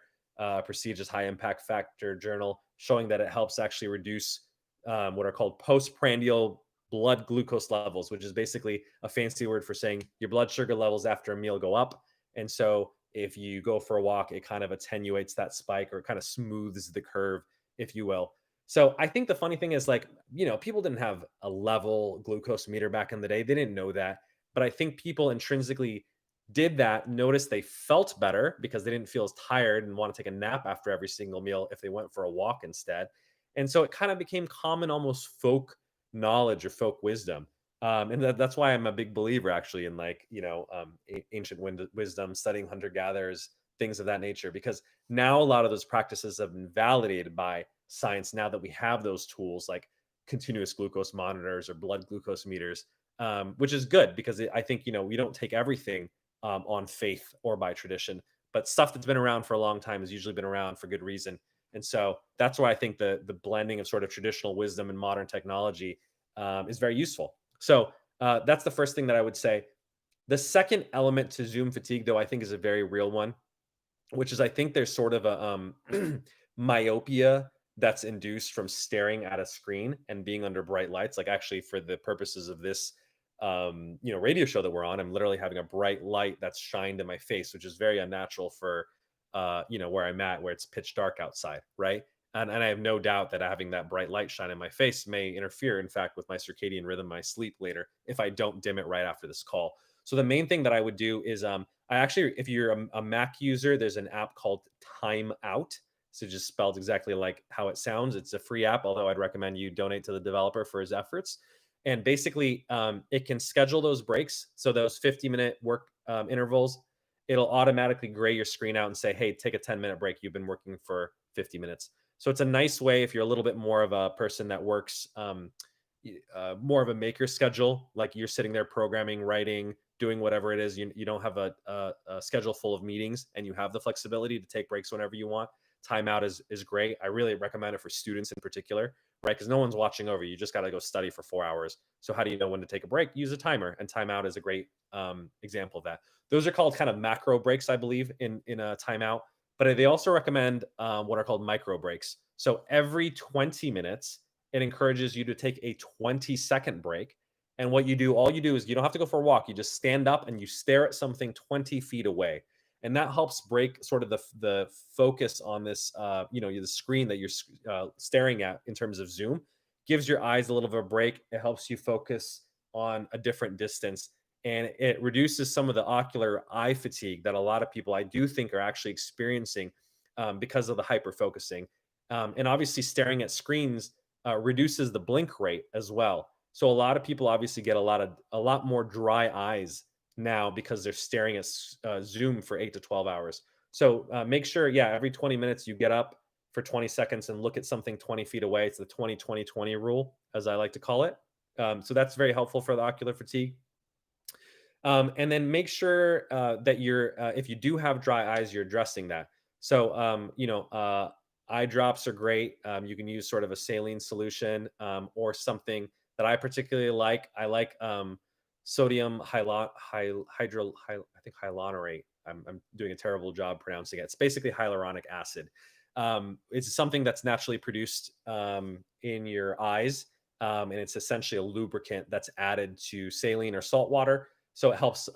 prestigious high impact factor journal, showing that it helps actually reduce what are called postprandial blood glucose levels, which is basically a fancy word for saying your blood sugar levels after a meal go up. And so if you go for a walk, it kind of attenuates that spike, or it kind of smooths the curve, if you will. So I think the funny thing is, like, people didn't have a level glucose meter back in the day. They didn't know that. But I think people intrinsically did that, noticed they felt better because they didn't feel as tired and want to take a nap after every single meal if they went for a walk instead. And so it kind of became common, almost folk knowledge or folk wisdom. And that's why I'm a big believer, actually, in, like, ancient wisdom, studying hunter gatherers, things of that nature, because now a lot of those practices have been validated by science. Now that we have those tools like continuous glucose monitors or blood glucose meters, which is good, because I think we don't take everything on faith or by tradition, but stuff that's been around for a long time has usually been around for good reason. And so that's why I think the blending of sort of traditional wisdom and modern technology is very useful. So that's the first thing that I would say. The second element to Zoom fatigue, though, I think is a very real one, which is, I think there's sort of a myopia that's induced from staring at a screen and being under bright lights. Like, actually, for the purposes of this radio show that we're on, I'm literally having a bright light that's shined in my face, which is very unnatural for where I'm at, where it's pitch dark outside, right? And I have no doubt that having that bright light shine in my face may interfere, in fact, with my circadian rhythm, my sleep later, if I don't dim it right after this call. So the main thing that I would do is, I actually, if you're a Mac user, there's an app called Time Out. So just spelled exactly like how it sounds. It's a free app, although I'd recommend you donate to the developer for his efforts. And basically, it can schedule those breaks. So those 50-minute work intervals, it'll automatically gray your screen out and say, hey, take a 10-minute break. You've been working for 50 minutes. So it's a nice way if you're a little bit more of a person that works more of a maker schedule, like you're sitting there programming, writing, doing whatever it is. You don't have a schedule full of meetings, and you have the flexibility to take breaks whenever you want. Timeout is great. I really recommend it for students in particular, right? Because no one's watching over you. You just got to go study for 4 hours. So how do you know when to take a break? Use a timer, and timeout is a great example of that. Those are called kind of macro breaks, I believe, in a timeout. But they also recommend what are called micro breaks. So every 20 minutes, it encourages you to take a 20-second break. And what you do, all you do is, you don't have to go for a walk. You just stand up and you stare at something 20 feet away. And that helps break sort of the focus on this, the screen that you're staring at in terms of Zoom. Gives your eyes a little bit of a break. It helps you focus on a different distance. And it reduces some of the ocular eye fatigue that a lot of people, I do think, are actually experiencing because of the hyper focusing. And obviously, staring at screens reduces the blink rate as well. So a lot of people obviously get a lot more dry eyes now because they're staring at Zoom for 8 to 12 hours. So make sure, yeah, every 20 minutes you get up for 20 seconds and look at something 20 feet away. It's the 20-20-20 rule, as I like to call it. So that's very helpful for the ocular fatigue. And then make sure that if you do have dry eyes, you're addressing that. So, eye drops are great. You can use sort of a saline solution or something that I particularly like. I like sodium I think hyaluronate. I'm doing a terrible job pronouncing it. It's basically hyaluronic acid. It's something that's naturally produced in your eyes, and it's essentially a lubricant that's added to saline or salt water, so it helps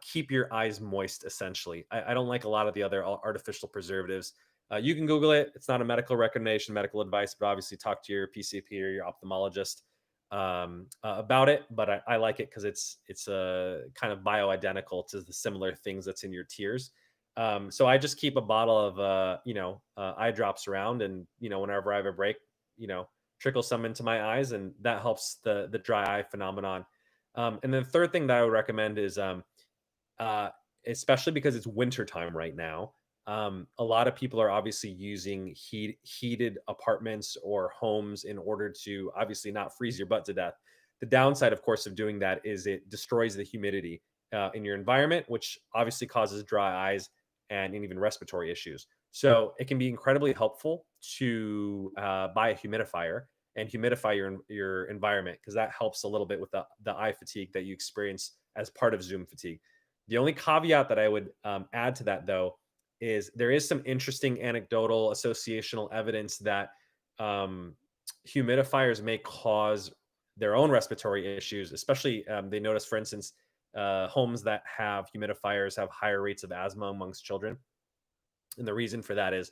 keep your eyes moist essentially. I don't like a lot of the other artificial preservatives. You can Google it. It's not a medical recommendation, medical advice, but obviously talk to your PCP or your ophthalmologist about it. But I like it because it's a kind of bioidentical to the similar things that's in your tears. So I just keep a bottle of eye drops around, and whenever I have a break, you know trickle some into my eyes, and that helps the dry eye phenomenon. And then the third thing that I would recommend is, uh, especially because it's winter time right now, a lot of people are obviously using heated apartments or homes in order to obviously not freeze your butt to death. The downside, of course, of doing that is it destroys the humidity in your environment, which obviously causes dry eyes and even respiratory issues. So it can be incredibly helpful to buy a humidifier and humidify your environment, because that helps a little bit with the eye fatigue that you experience as part of Zoom fatigue. The only caveat that I would add to that, though, is there is some interesting anecdotal associational evidence that um, humidifiers may cause their own respiratory issues. Especially, they notice, for instance, homes that have humidifiers have higher rates of asthma amongst children, and the reason for that is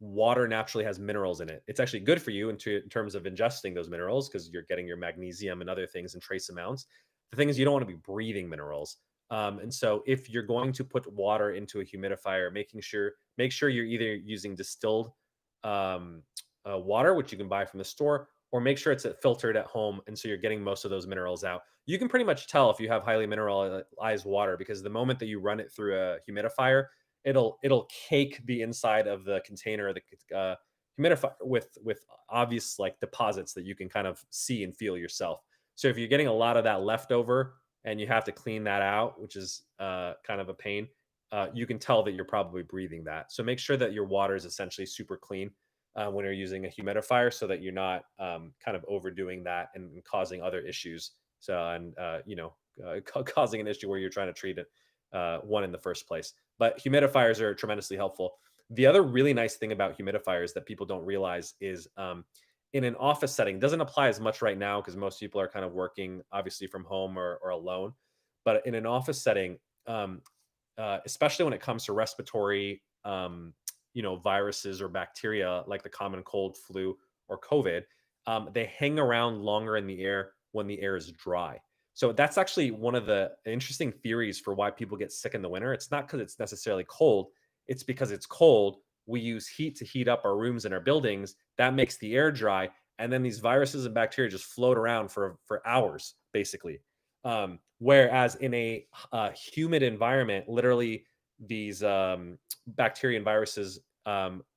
water naturally has minerals in it. It's actually good for you in terms of ingesting those minerals because you're getting your magnesium and other things in trace amounts. The thing is, you don't want to be breathing minerals. And so, if you're going to put water into a humidifier, make sure you're either using distilled um, water, which you can buy from the store, or make sure it's filtered at home, and so you're getting most of those minerals out. You can pretty much tell if you have highly mineralized water because the moment that you run it through a humidifier, it'll cake the inside of the container, the humidifier, with obvious like deposits that you can kind of see and feel yourself. So if you're getting a lot of that leftover and you have to clean that out, which is kind of a pain, you can tell that you're probably breathing that. So make sure that your water is essentially super clean when you're using a humidifier, so that you're not kind of overdoing that and causing other issues. So and causing an issue where you're trying to treat it one in the first place. But humidifiers are tremendously helpful. The other really nice thing about humidifiers that people don't realize is in an office setting, doesn't apply as much right now because most people are kind of working obviously from home or alone. But in an office setting, especially when it comes to respiratory, viruses or bacteria like the common cold, flu, or COVID, they hang around longer in the air when the air is dry. So that's actually one of the interesting theories for why people get sick in the winter. It's not because it's necessarily cold, it's because it's cold. We use heat to heat up our rooms and our buildings. That makes the air dry. And then these viruses and bacteria just float around for hours, basically. Whereas in a humid environment, literally these bacteria and viruses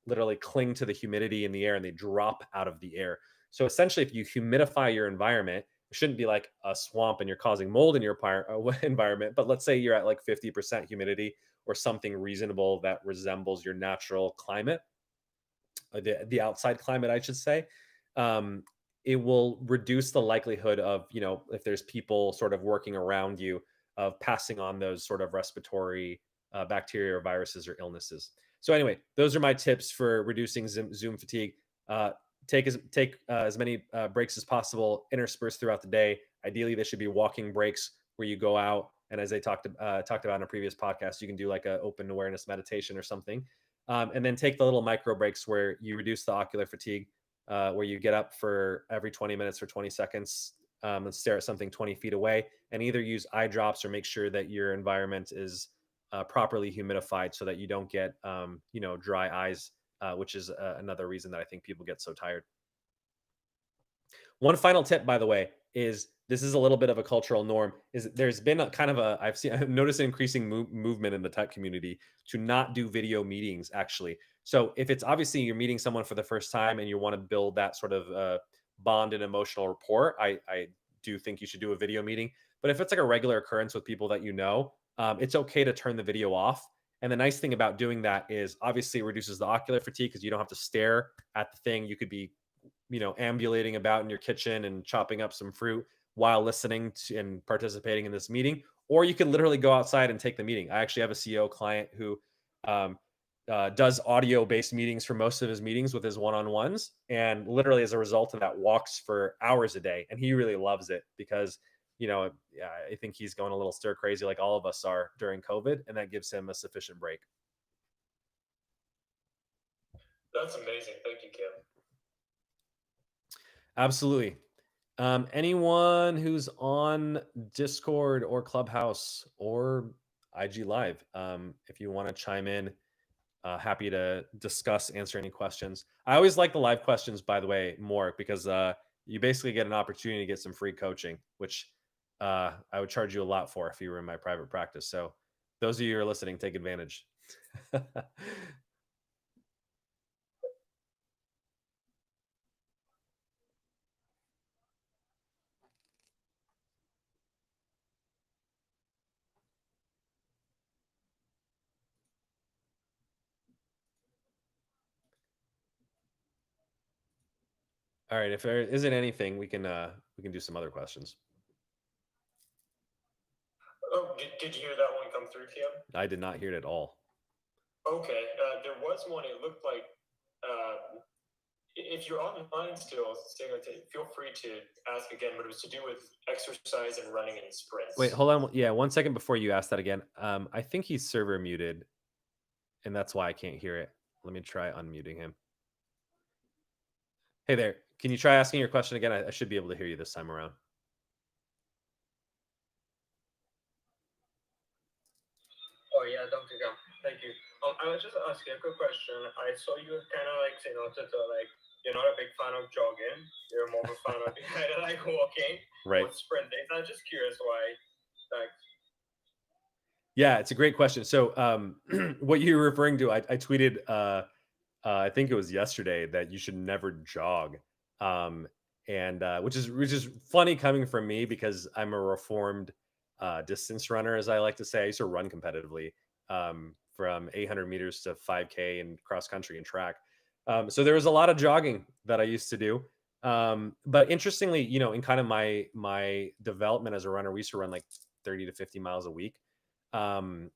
literally cling to the humidity in the air and they drop out of the air. So essentially, if you humidify your environment, it shouldn't be like a swamp and you're causing mold in your environment. But let's say you're at like 50% humidity or something reasonable that resembles your natural climate, the outside climate, I should say. Um, it will reduce the likelihood of, if there's people sort of working around you, of passing on those sort of respiratory bacteria or viruses or illnesses. So anyway, those are my tips for reducing Zoom fatigue. Uh, take as many breaks as possible, interspersed throughout the day. Ideally, they should be walking breaks where you go out, and as I talked about in a previous podcast, you can do like a open awareness meditation or something, and then take the little micro breaks where you reduce the ocular fatigue, where you get up for every 20 minutes for 20 seconds and stare at something 20 feet away, and either use eye drops or make sure that your environment is properly humidified so that you don't get dry eyes, which is another reason that I think people get so tired. One final tip, by the way, is this is a little bit of a cultural norm. Is there's been a kind of a I've noticed an increasing movement in the tech community to not do video meetings actually. So if it's obviously you're meeting someone for the first time and you want to build that sort of bond and emotional rapport, I do think you should do a video meeting. But if it's like a regular occurrence with people that you know, it's okay to turn the video off. And the nice thing about doing that is obviously it reduces the ocular fatigue because you don't have to stare at the thing. You could be ambulating about in your kitchen and chopping up some fruit while listening to and participating in this meeting. Or you can literally go outside and take the meeting. I actually have a CEO client who um, does audio based meetings for most of his meetings with his one on ones. And literally, as a result of that, walks for hours a day. And he really loves it because, yeah, I think he's going a little stir crazy like all of us are during COVID. And that gives him a sufficient break. That's amazing. Thank you, Kim. Absolutely. Anyone who's on Discord or Clubhouse or IG Live, if you want to chime in, happy to discuss, answer any questions. I always like the live questions, by the way, more because you basically get an opportunity to get some free coaching, which I would charge you a lot for if you were in my private practice. So those of you who are listening, take advantage. All right, if there isn't anything, we can do some other questions. Oh, did you hear that one come through, Kim? I did not hear it at all. Okay, there was one. It looked like if you're online still, feel free to ask again. But it was to do with exercise and running and sprints. Wait, hold on. Yeah, 1 second before you ask that again. I think he's server muted, and that's why I can't hear it. Let me try unmuting him. Hey there. Can you try asking your question again? I should be able to hear you this time around. Oh yeah, Dr. Gam, thank you. I was just asking a quick question. I saw you kind of like saying also to like you're not a big fan of jogging. You're more of a fan of kind of like walking Right. or sprinting. I'm just curious why. Like, Yeah, it's a great question. So, what you're referring to, I tweeted, I think it was yesterday, that you should never jog, and which is funny coming from me because I'm a reformed distance runner, as I like to say. I used to run competitively, from 800 meters to 5K and cross country and track. So there was a lot of jogging that I used to do. But interestingly, in kind of my development as a runner, we used to run like 30 to 50 miles a week. Um,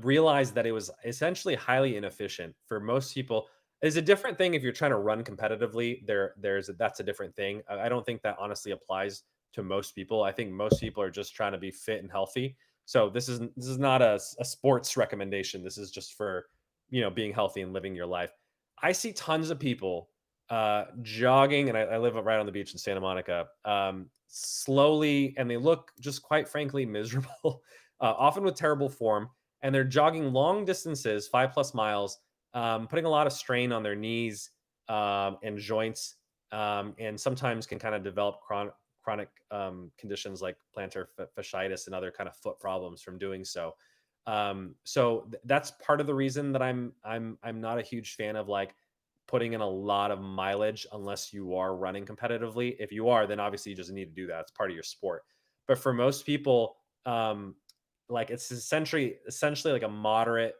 realized that it was essentially highly inefficient for most people. Is a different thing if you're trying to run competitively. That's a different thing. I don't think that honestly applies to most people. I think most people are just trying to be fit and healthy. So this is not a sports recommendation. This is just for being healthy and living your life. I see tons of people jogging, and I live right on the beach in Santa Monica. Slowly, and they look just quite frankly miserable. Often with terrible form, and they're jogging long distances, 5+ miles, putting a lot of strain on their knees and joints, and sometimes can kind of develop chronic conditions like plantar fasciitis and other kind of foot problems from doing so. That's part of the reason that I'm not a huge fan of like putting in a lot of mileage unless you are running competitively. If you are, then obviously you just need to do that. It's part of your sport. But for most people, like it's essentially like a moderate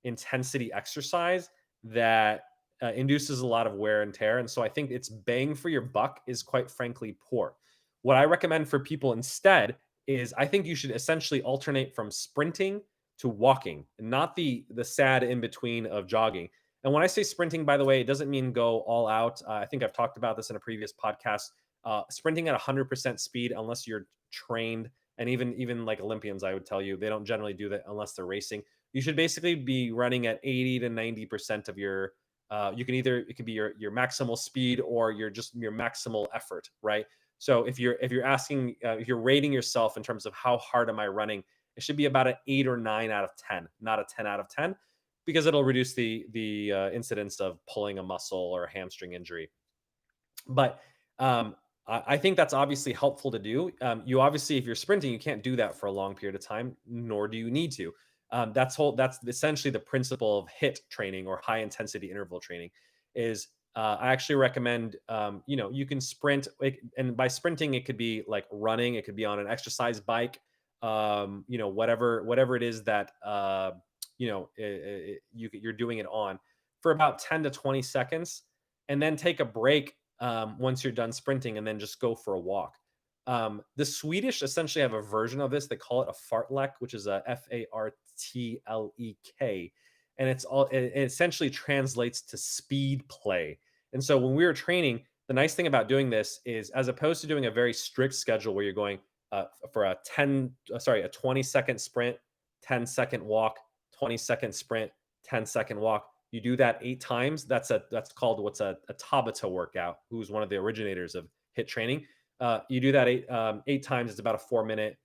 intensity exercise that induces a lot of wear and tear. And so I think its bang for your buck is quite frankly poor. What I recommend for people instead is I think you should essentially alternate from sprinting to walking, not the sad in between of jogging. And when I say sprinting, by the way, it doesn't mean go all out. I think I've talked about this in a previous podcast. Sprinting at 100% speed, unless you're trained, and even like Olympians, I would tell you, they don't generally do that unless they're racing. You should basically be running at 80 to 90% of your. It can be your maximal speed or your maximal effort, right? So if you're asking, if you're rating yourself in terms of how hard am I running, it should be about an 8 or 9 out of 10, not a 10 out of 10, because it'll reduce the incidence of pulling a muscle or a hamstring injury. But I think that's obviously helpful to do. You obviously, if you're sprinting, you can't do that for a long period of time, nor do you need to. That's essentially the principle of HIT training, or high intensity interval training. Is I actually recommend, you can sprint, and by sprinting, it could be like running, it could be on an exercise bike, whatever it is that you're doing it on, for about 10 to 20 seconds, and then take a break once you're done sprinting, and then just go for a walk. The Swedish essentially have a version of this. They call it a fartlek, which is a FARTLEK, and it essentially translates to speed play. And so when we were training, the nice thing about doing this is, as opposed to doing a very strict schedule where you're going for a 20-second sprint, 10-second walk, 20-second sprint, 10-second walk. You do that 8 times. That's called what's a Tabata workout, who's one of the originators of HIT training. You do that 8 times. It's about a 4-minute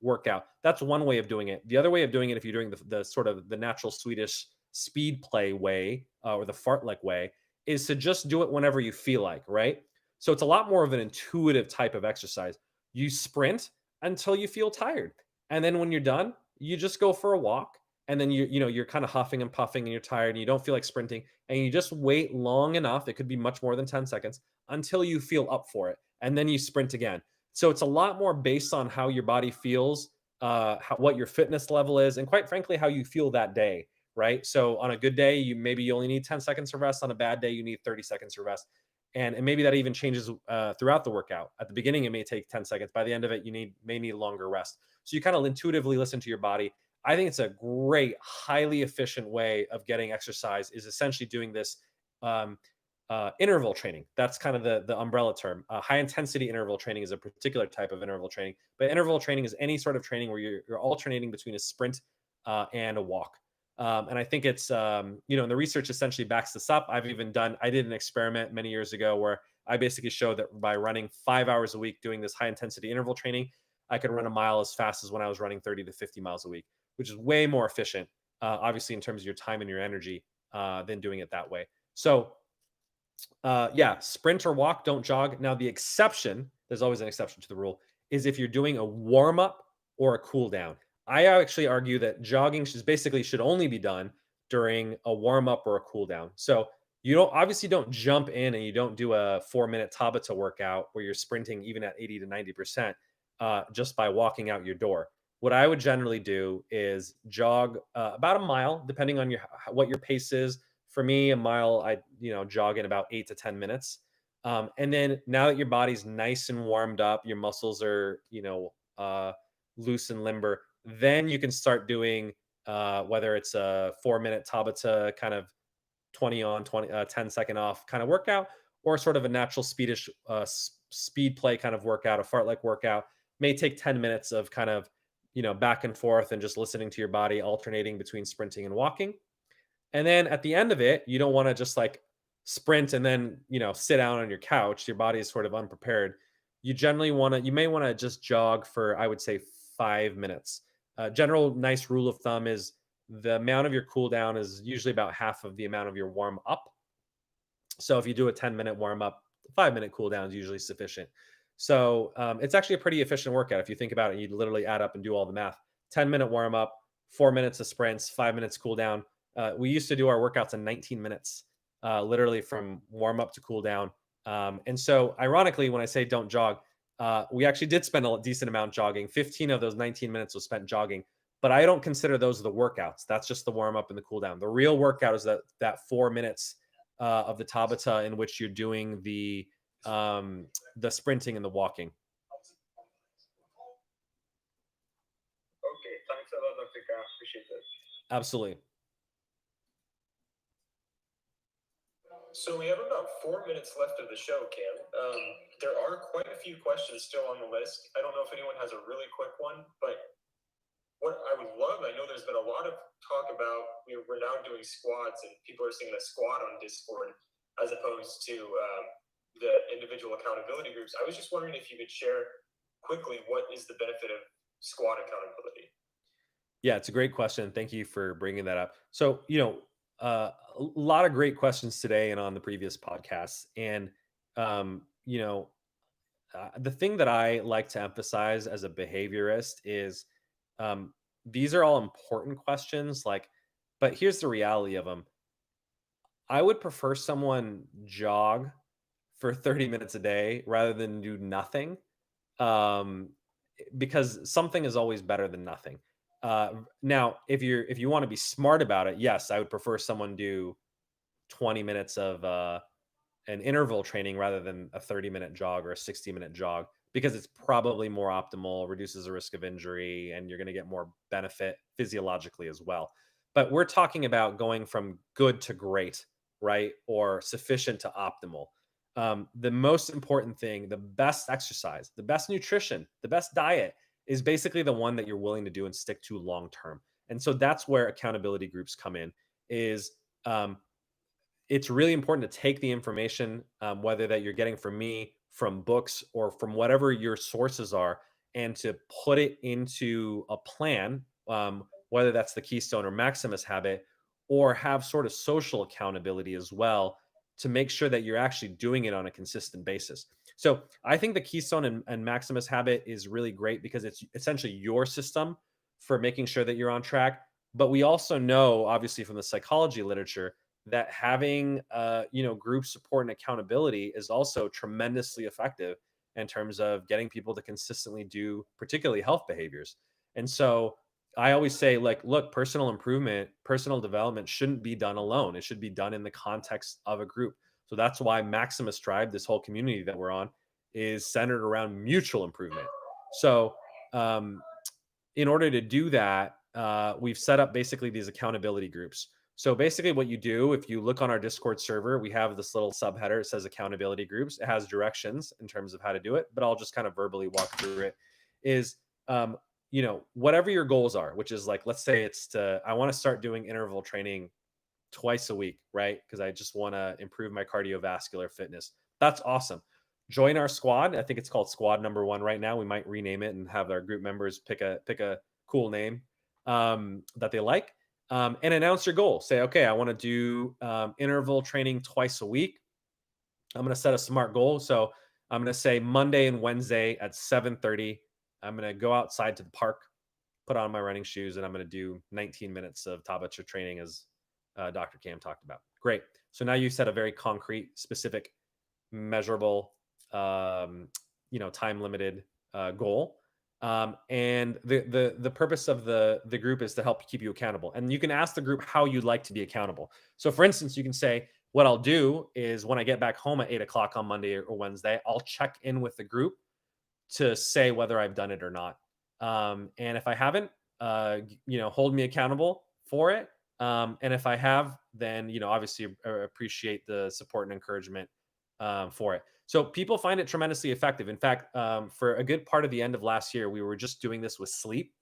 workout. That's one way of doing it. The other way of doing it, if you're doing the sort of the natural Swedish speed play way, or the fartlek way, is to just do it whenever you feel like, right? So it's a lot more of an intuitive type of exercise. You sprint until you feel tired, and then when you're done, you just go for a walk, and then you're kind of huffing and puffing, and you're tired, and you don't feel like sprinting, and you just wait long enough. It could be much more than 10 seconds until you feel up for it, and then you sprint again. So it's a lot more based on how your body feels, what your fitness level is, and quite frankly, how you feel that day, right? So on a good day, you only need 10 seconds of rest. On a bad day, you need 30 seconds of rest. And maybe that even changes throughout the workout. At the beginning, it may take 10 seconds. By the end of it, may need longer rest. So you kind of intuitively listen to your body. I think it's a great, highly efficient way of getting exercise, is essentially doing this um, interval training. That's kind of the umbrella term. High intensity interval training is a particular type of interval training, but interval training is any sort of training where you're alternating between a sprint and a walk. And I think it's, and the research essentially backs this up. I did an experiment many years ago where I basically showed that by running 5 hours a week doing this high intensity interval training, I could run a mile as fast as when I was running 30 to 50 miles a week, which is way more efficient, obviously, in terms of your time and your energy, than doing it that way. So, yeah, sprint or walk, don't jog. Now, the exception, there's always an exception to the rule, is if you're doing a warm up or a cool down. I actually argue that jogging should only be done during a warm up or a cool down. So you don't jump in and you don't do a 4-minute Tabata workout where you're sprinting even at 80 to 90% just by walking out your door. What I would generally do is jog about a mile, depending on what your pace is. For me, a mile, I jog in about 8 to 10 minutes. And then now that your body's nice and warmed up, your muscles are loose and limber, then you can start doing whether it's a 4-minute Tabata kind of 20 on 20 10-second off kind of workout, or sort of a natural speed play kind of workout, a fartlek workout. May take 10 minutes of kind of back and forth and just listening to your body, alternating between sprinting and walking. And then at the end of it, you don't want to just like sprint and then, sit down on your couch. Your body is sort of unprepared. You may want to just jog for, I would say, 5 minutes. General nice rule of thumb is the amount of your cool down is usually about half of the amount of your warm up. So if you do a 10-minute warm up, 5-minute cool down is usually sufficient. So it's actually a pretty efficient workout. If you think about it, you literally add up and do all the math. 10-minute warm up, 4 minutes of sprints, 5 minutes cool down. We used to do our workouts in 19 minutes, literally from warm up to cool down. And so, ironically, when I say don't jog, we actually did spend a decent amount jogging. 15 of those 19 minutes was spent jogging, but I don't consider those the workouts. That's just the warm up and the cool down. The real workout is that 4 minutes of the Tabata in which you're doing the sprinting and the walking. Okay, thanks a lot, Dr. K. Appreciate that. Absolutely. So we have about 4 minutes left of the show, Cam. There are quite a few questions still on the list. I don't know if anyone has a really quick one, but what I would love, I know there's been a lot of talk about, we're now doing squats and people are seeing the squat on Discord as opposed to the individual accountability groups. I was just wondering if you could share quickly what is the benefit of squat accountability? Yeah, it's a great question. Thank you for bringing that up. So, a lot of great questions today and on the previous podcasts. And, the thing that I like to emphasize as a behaviorist is um, these are all important questions. Like, but here's the reality of them. I would prefer someone jog for 30 minutes a day rather than do nothing. Um, because something is always better than nothing. Now, if you want to be smart about it, yes, I would prefer someone do 20 minutes of an interval training rather than a 30-minute jog or a 60-minute jog because it's probably more optimal, reduces the risk of injury, and you're going to get more benefit physiologically as well. But we're talking about going from good to great, right? Or sufficient to optimal. The most important thing, the best exercise, the best nutrition, the best diet is basically the one that you're willing to do and stick to long term. And so that's where accountability groups come in. Is it's really important to take the information, whether that you're getting from me, from books, or from whatever your sources are, and to put it into a plan, whether that's the Keystone or Maximus habit, or have sort of social accountability as well to make sure that you're actually doing it on a consistent basis. So I think the Keystone and Maximus habit is really great because it's essentially your system for making sure that you're on track. But we also know, obviously, from the psychology literature, that having group support and accountability is also tremendously effective in terms of getting people to consistently do particularly health behaviors. And so I always say, like, look, personal improvement, personal development shouldn't be done alone. It should be done in the context of a group. So that's why Maximus Tribe, this whole community that we're on, is centered around mutual improvement. So um, in order to do that, we've set up basically these accountability groups. So basically, what you do, if you look on our Discord server, we have this little subheader. It says accountability groups. It has directions in terms of how to do it, but I'll just kind of verbally walk through it. Is whatever your goals are, which is like, let's say I want to start doing interval training twice a week, right? Because I just want to improve my cardiovascular fitness. That's awesome. Join our squad. I think it's called Squad Number One right now. We might rename it and have our group members pick a cool name that they like, and announce your goal. Say, okay, I want to do interval training twice a week. I'm going to set a smart goal. So I'm going to say Monday and Wednesday at 7:30. I'm going to go outside to the park, put on my running shoes, and I'm going to do 19 minutes of Tabata training as Dr. Cam talked about. Great. So now you set a very concrete, specific, measurable, time limited goal. And the purpose of the group is to help keep you accountable. And you can ask the group how you'd like to be accountable. So, for instance, you can say, "What I'll do is when I get back home at 8 o'clock on Monday or Wednesday, I'll check in with the group to say whether I've done it or not. And if I haven't, hold me accountable for it. And if I have, then obviously appreciate the support and encouragement for it." So people find it tremendously effective. In fact, for a good part of the end of last year, we were just doing this with sleep,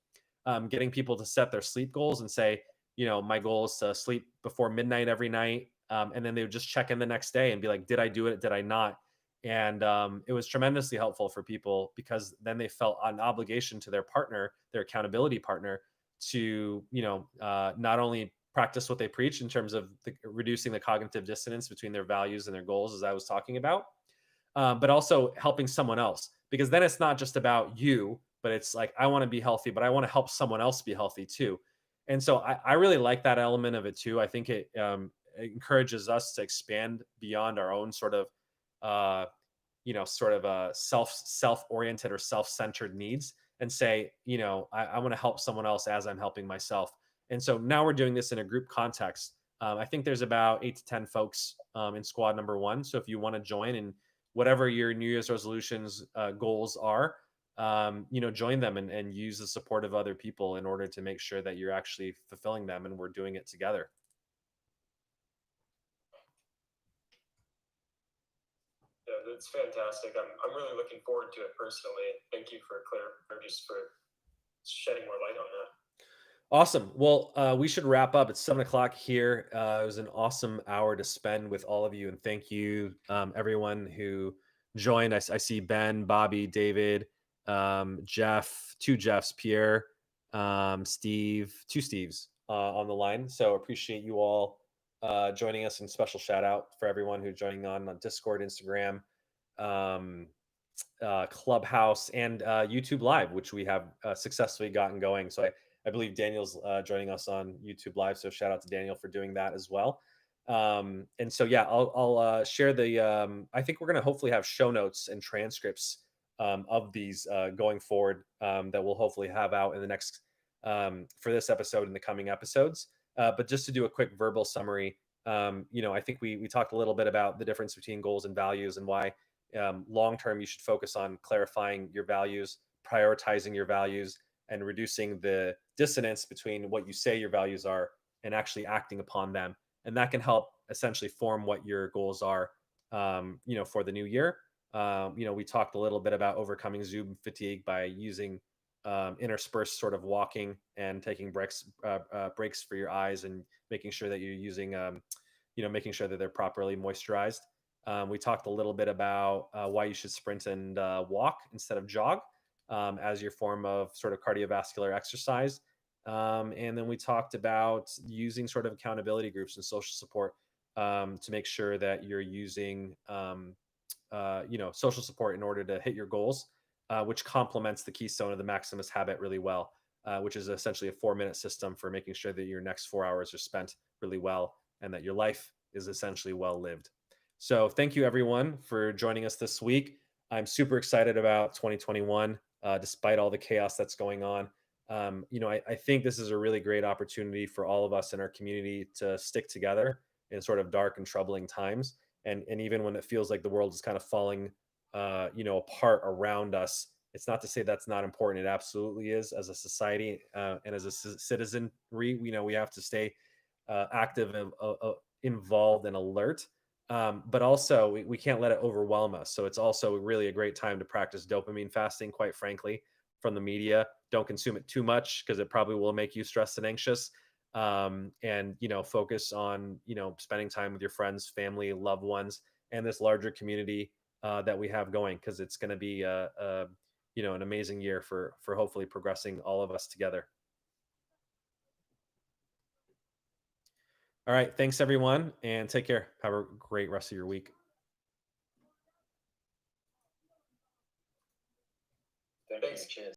getting people to set their sleep goals and say, my goal is to sleep before midnight every night. And then they would just check in the next day and be like, did I do it? Did I not? And it was tremendously helpful for people because then they felt an obligation to their partner, their accountability partner, to not only practice what they preach in terms of reducing the cognitive dissonance between their values and their goals, as I was talking about, but also helping someone else. Because then it's not just about you, but it's like, I want to be healthy, but I want to help someone else be healthy too. And so I really like that element of it too. I think it encourages us to expand beyond our own sort of self-oriented or self-centered needs and say, I want to help someone else as I'm helping myself. And so now we're doing this in a group context. I think there's about 8 to 10 folks in squad number one. So if you want to join and whatever your New Year's resolutions goals are, join them and use the support of other people in order to make sure that you're actually fulfilling them and we're doing it together. Yeah, that's fantastic. I'm really looking forward to it personally. Thank you for just for shedding more light on that. Awesome. Well, we should wrap up. It's 7 o'clock here. It was an awesome hour to spend with all of you, and thank you, everyone who joined. I see Ben, Bobby, David, Jeff, two Jeffs, Pierre, Two Steves on the line. So appreciate you all joining us, and special shout out for everyone who's joining on Discord, Instagram, um, Clubhouse, and YouTube Live, which we have successfully gotten going. So I believe Daniel's joining us on YouTube Live. So shout out to Daniel for doing that as well. And so, yeah, I'll share the, I think we're going to hopefully have show notes and transcripts of these going forward, that we'll hopefully have out in the next, for this episode and the coming episodes. But just to do a quick verbal summary, I think we talked a little bit about the difference between goals and values, and why long term you should focus on clarifying your values, prioritizing your values, and reducing the dissonance between what you say your values are and actually acting upon them. And that can help essentially form what your goals are, for the new year. We talked a little bit about overcoming Zoom fatigue by using interspersed sort of walking and taking breaks for your eyes, and making sure that you're using, making sure that they're properly moisturized. We talked a little bit about why you should sprint and walk instead of jog, as your form of sort of cardiovascular exercise. And then we talked about using sort of accountability groups and social support, to make sure that you're using, social support in order to hit your goals, which complements the keystone of the Maximus habit really well, which is essentially a 4-minute system for making sure that your next 4 hours are spent really well, and that your life is essentially well lived. So thank you everyone for joining us this week. I'm super excited about 2021, despite all the chaos that's going on. I think this is a really great opportunity for all of us in our community to stick together in sort of dark and troubling times. And even when it feels like the world is kind of falling, apart around us, it's not to say that's not important. It absolutely is. As a society, and as a citizenry, we have to stay active and involved and alert. But also, we can't let it overwhelm us. So it's also really a great time to practice dopamine fasting, quite frankly, from the media. Don't consume it too much, because it probably will make you stressed and anxious. And focus on spending time with your friends, family, loved ones, and this larger community that we have going, because it's going to be an amazing year for hopefully progressing all of us together. All right, thanks everyone, and take care. Have a great rest of your week. Thanks. Cheers.